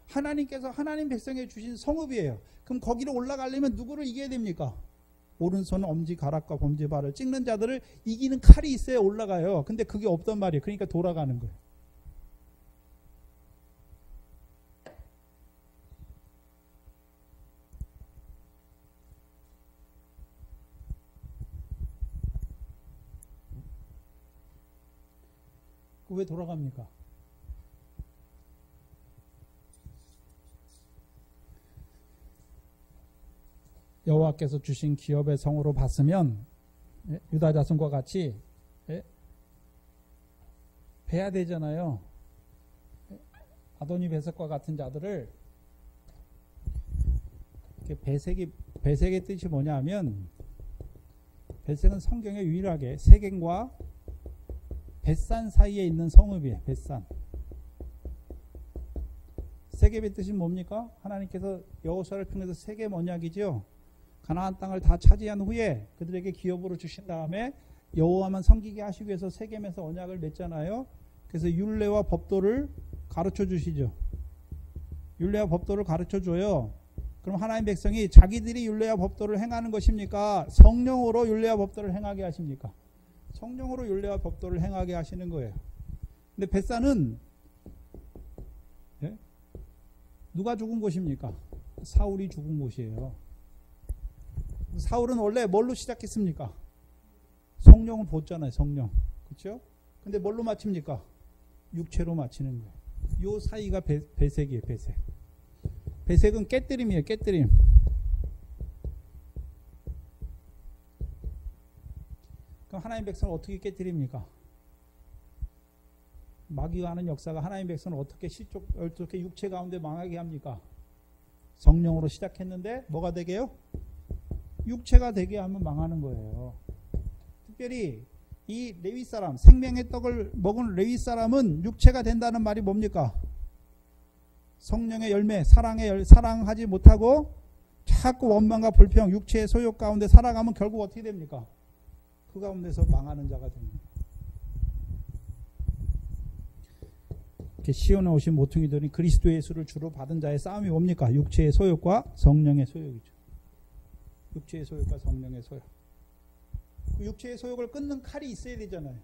하나님께서 하나님 백성에게 주신 성읍이에요. 그럼 거기로 올라가려면 누구를 이겨야 됩니까? 오른손 엄지가락과 검지발을 찍는 자들을 이기는 칼이 있어야 올라가요. 근데 그게 없단 말이에요. 그러니까 돌아가는 거예요. 왜 돌아갑니까? 여호와께서 주신 기업의 성으로 봤으면 유다 자손과 같이 베야 되잖아요. 아도니 베섹과 같은 자들을. 베섹의 뜻이 뭐냐면, 베섹은 성경에 유일하게 세겜과 벳산 사이에 있는 성읍이에요. 벳산. 세겜의 뜻이 뭡니까? 하나님께서 여호수아를 통해서 세겜 언약이죠. 가나안 땅을 다 차지한 후에 그들에게 기업으로 주신 다음에 여호와만 섬기게 하시기 위해서 세겜에서 언약을 맺잖아요. 그래서 율례와 법도를 가르쳐 주시죠. 율례와 법도를 가르쳐 줘요. 그럼 하나님 백성이 자기들이 율례와 법도를 행하는 것입니까? 성령으로 율례와 법도를 행하게 하십니까? 성령으로 율례와 법도를 행하게 하시는 거예요. 근데 벳산은 누가 죽은 곳입니까? 사울이 죽은 곳이에요. 사울은 원래 뭘로 시작했습니까? 성령을 줬잖아요. 성령. 그렇죠? 근데 뭘로 마칩니까? 육체로 마치는 거예요. 요 사이가 베색이에요. 베색. 베색은 깨뜨림이에요. 깨뜨림. 그럼 하나님 백성을 어떻게 깨뜨립니까? 마귀가 하는 역사가 하나님 백성을 어떻게 육체 가운데 망하게 합니까? 성령으로 시작했는데 뭐가 되게요? 육체가 되게 하면 망하는 거예요. 특별히 이 레위 사람, 생명의 떡을 먹은 레위 사람은 육체가 된다는 말이 뭡니까? 성령의 열매, 사랑하지 못하고 자꾸 원망과 불평, 육체의 소욕 가운데 살아가면 결국 어떻게 됩니까? 그 가운데서 망하는 자가 됩니다. 이렇게 시온에 오신 모퉁이들이 그리스도 예수를 주로 받은 자의 싸움이 뭡니까? 육체의 소욕과 성령의 소욕이죠. 육체의 소욕과 성령의 소욕. 그 육체의 소욕을 끊는 칼이 있어야 되잖아요.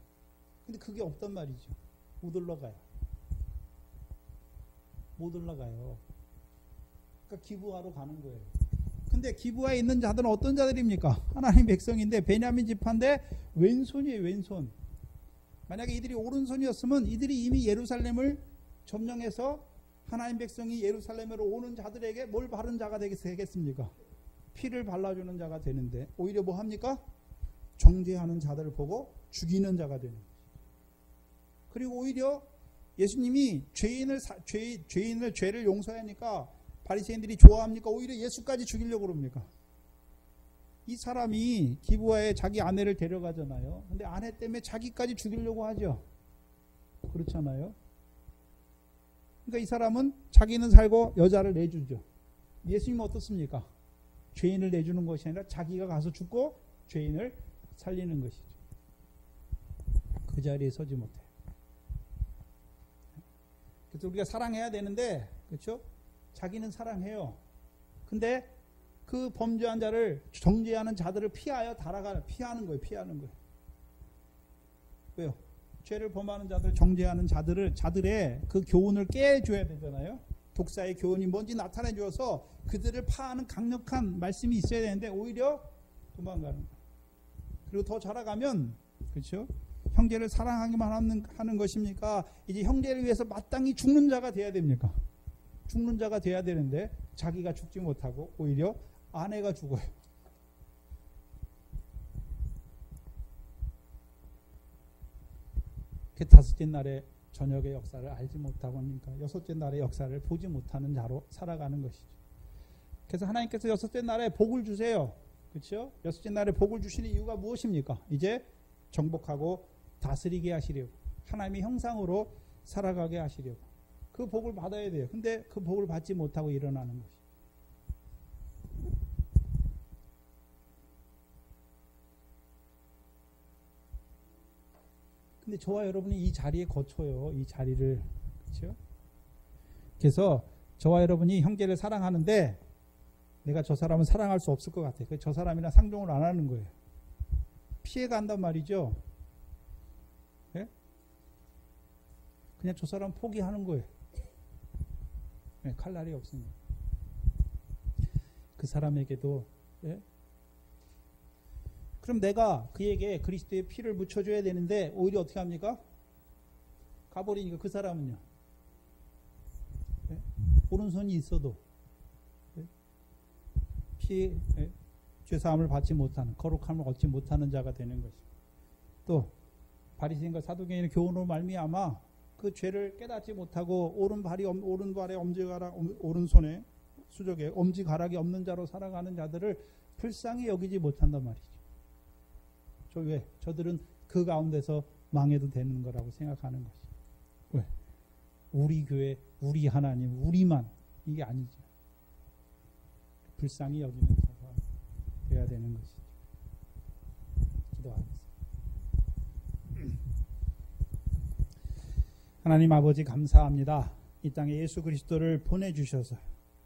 근데 그게 없단 말이죠. 못 올라가요. 못 올라가요. 그러니까 기브아로 가는 거예요. 근데 기브아에 있는 자들은 어떤 자들입니까? 하나님 백성인데 베냐민 지파인데 왼손이에요. 왼손. 만약에 이들이 오른손이었으면 이들이 이미 예루살렘을 점령해서 하나님 백성이 예루살렘으로 오는 자들에게 뭘 바른 자가 되겠습니까? 피를 발라주는 자가 되는데 오히려 뭐 합니까? 정죄하는 자들을 보고 죽이는 자가 되는 거죠. 그리고 오히려 예수님이 죄인을 죄를 용서하니까 바리새인들이 좋아합니까? 오히려 예수까지 죽이려고 그럽니까? 이 사람이 기브아에 자기 아내를 데려가잖아요. 근데 아내 때문에 자기까지 죽이려고 하죠. 그렇잖아요. 그러니까 이 사람은 자기는 살고 여자를 내주죠. 예수님은 어떻습니까? 죄인을 내주는 것이 아니라 자기가 가서 죽고 죄인을 살리는 것이죠. 그 자리에 서지 못해요. 그래서 우리가 사랑해야 되는데, 그렇죠? 자기는 사랑해요. 근데 그 범죄한 자를 정죄하는 자들을 피하는 거예요. 피하는 거예요. 왜요? 죄를 범하는 자들, 정죄하는 자들의 그 교훈을 깨줘야 되잖아요. 독사의 교훈이 뭔지 나타내 주어서 그들을 파하는 강력한 말씀이 있어야 되는데 오히려 도망가는 거예요. 그리고 더 자라가면, 그렇죠? 형제를 사랑하기만 하는 것입니까? 이제 형제를 위해서 마땅히 죽는 자가 돼야 됩니까? 죽는 자가 돼야 되는데 자기가 죽지 못하고 오히려 아내가 죽어요. 그 다섯째 날의 저녁의 역사를 알지 못하고 하니까 여섯째 날의 역사를 보지 못하는 자로 살아가는 것이죠. 그래서 하나님께서 여섯째 날에 복을 주세요. 그렇죠? 여섯째 날에 복을 주시는 이유가 무엇입니까? 이제 정복하고 다스리게 하시려고, 하나님의 형상으로 살아가게 하시려고 그 복을 받아야 돼요. 근데 그 복을 받지 못하고 일어나는 것이. 근데 저와 여러분이 이 자리에 거쳐요. 이 자리를. 그렇죠? 그래서 저와 여러분이 형제를 사랑하는데 내가 저 사람은 사랑할 수 없을 것 같아. 저 사람이랑 상종을 안 하는 거예요. 피해간단 말이죠. 네? 그냥 저 사람 포기하는 거예요. 네, 칼날이 없습니다. 그 사람에게도. 네? 그럼 내가 그에게 그리스도의 피를 묻혀줘야 되는데 오히려 어떻게 합니까? 가버리니까 그 사람은요. 네? 오른손이 있어도 죄사함을 받지 못하는, 거룩함을 얻지 못하는 자가 되는 것이고, 또 바리새인과 사두개인의 교훈으로 말미암아 그 죄를 깨닫지 못하고 오른발에 엄지가락, 오른손에 수족에 엄지가락이 없는 자로 살아가는 자들을 불쌍히 여기지 못한단 말이죠. 왜? 저들은 그 가운데서 망해도 되는 거라고 생각하는 것이죠. 왜? 우리 교회, 우리 하나님, 우리만, 이게 아니죠. 불쌍히 여기는 자가 되어야 되는 것이죠. 기도하겠습니다. 하나님 아버지 감사합니다. 이 땅에 예수 그리스도를 보내주셔서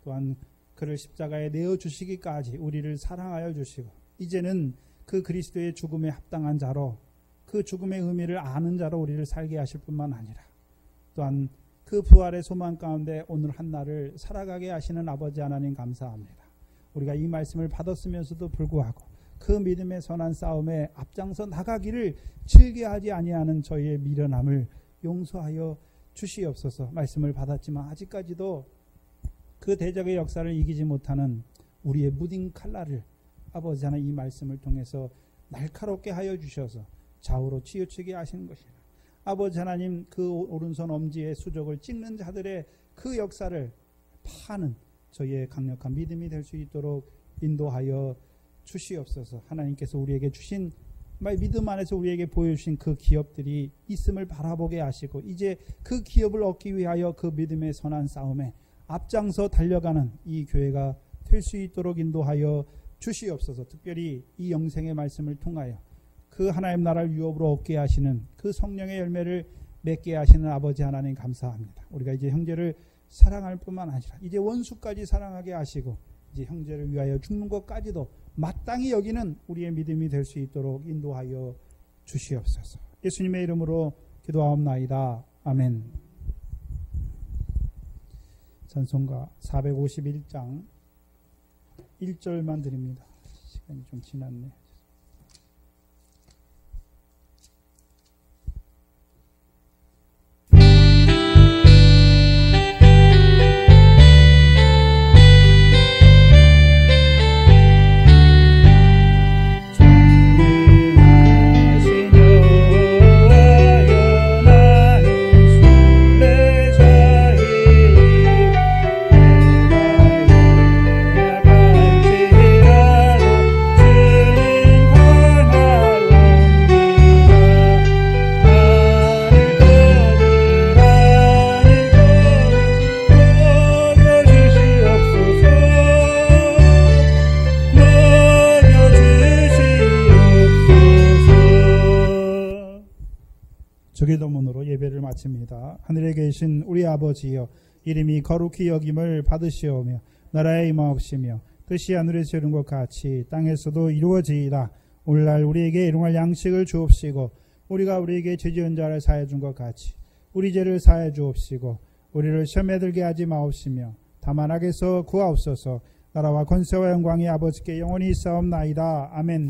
또한 그를 십자가에 내어주시기까지 우리를 사랑하여 주시고 이제는 그 그리스도의 죽음에 합당한 자로, 그 죽음의 의미를 아는 자로 우리를 살게 하실 뿐만 아니라 또한 그 부활의 소망 가운데 오늘 한날을 살아가게 하시는 아버지 하나님 감사합니다. 우리가 이 말씀을 받았으면서도 불구하고 그 믿음의 선한 싸움에 앞장서 나가기를 즐겨하지 아니하는 저희의 미련함을 용서하여 주시옵소서. 말씀을 받았지만 아직까지도 그 대적의 역사를 이기지 못하는 우리의 무딘 칼날을 아버지 하나님 이 말씀을 통해서 날카롭게 하여 주셔서 좌우로 치우치게 하시는 것이라. 아버지 하나님 그 오른손 엄지의 수족을 찍는 자들의 그 역사를 파는 저희의 강력한 믿음이 될 수 있도록 인도하여 주시옵소서. 하나님께서 우리에게 주신 믿음 안에서 우리에게 보여주신 그 기업들이 있음을 바라보게 하시고 이제 그 기업을 얻기 위하여 그 믿음의 선한 싸움에 앞장서 달려가는 이 교회가 될 수 있도록 인도하여 주시옵소서. 특별히 이 영생의 말씀을 통하여 그 하나님 나라를 유업으로 얻게 하시는 그 성령의 열매를 맺게 하시는 아버지 하나님 감사합니다. 우리가 이제 형제를 사랑할 뿐만 아니라 이제 원수까지 사랑하게 하시고 이제 형제를 위하여 죽는 것까지도 마땅히 여기는 우리의 믿음이 될 수 있도록 인도하여 주시옵소서. 예수님의 이름으로 기도하옵나이다. 아멘. 찬송가 451장 1절만 드립니다. 시간이 좀 지났네. 기도문으로 예배를 마칩니다. 하늘에 계신 우리 아버지여, 이름이 거룩히 여김을 받으시오며 나라의 임하옵시며 뜻이 하늘에서 이룬 것 같이 땅에서도 이루어지이다. 오늘날 우리에게 일용할 양식을 주옵시고 우리가 우리에게 죄지은 자를 사해 준 것 같이 우리 죄를 사해 주옵시고 우리를 시험에 들게 하지 마옵시며 다만 악에서 구하옵소서. 나라와 권세와 영광이 아버지께 영원히 있사옵나이다. 아멘.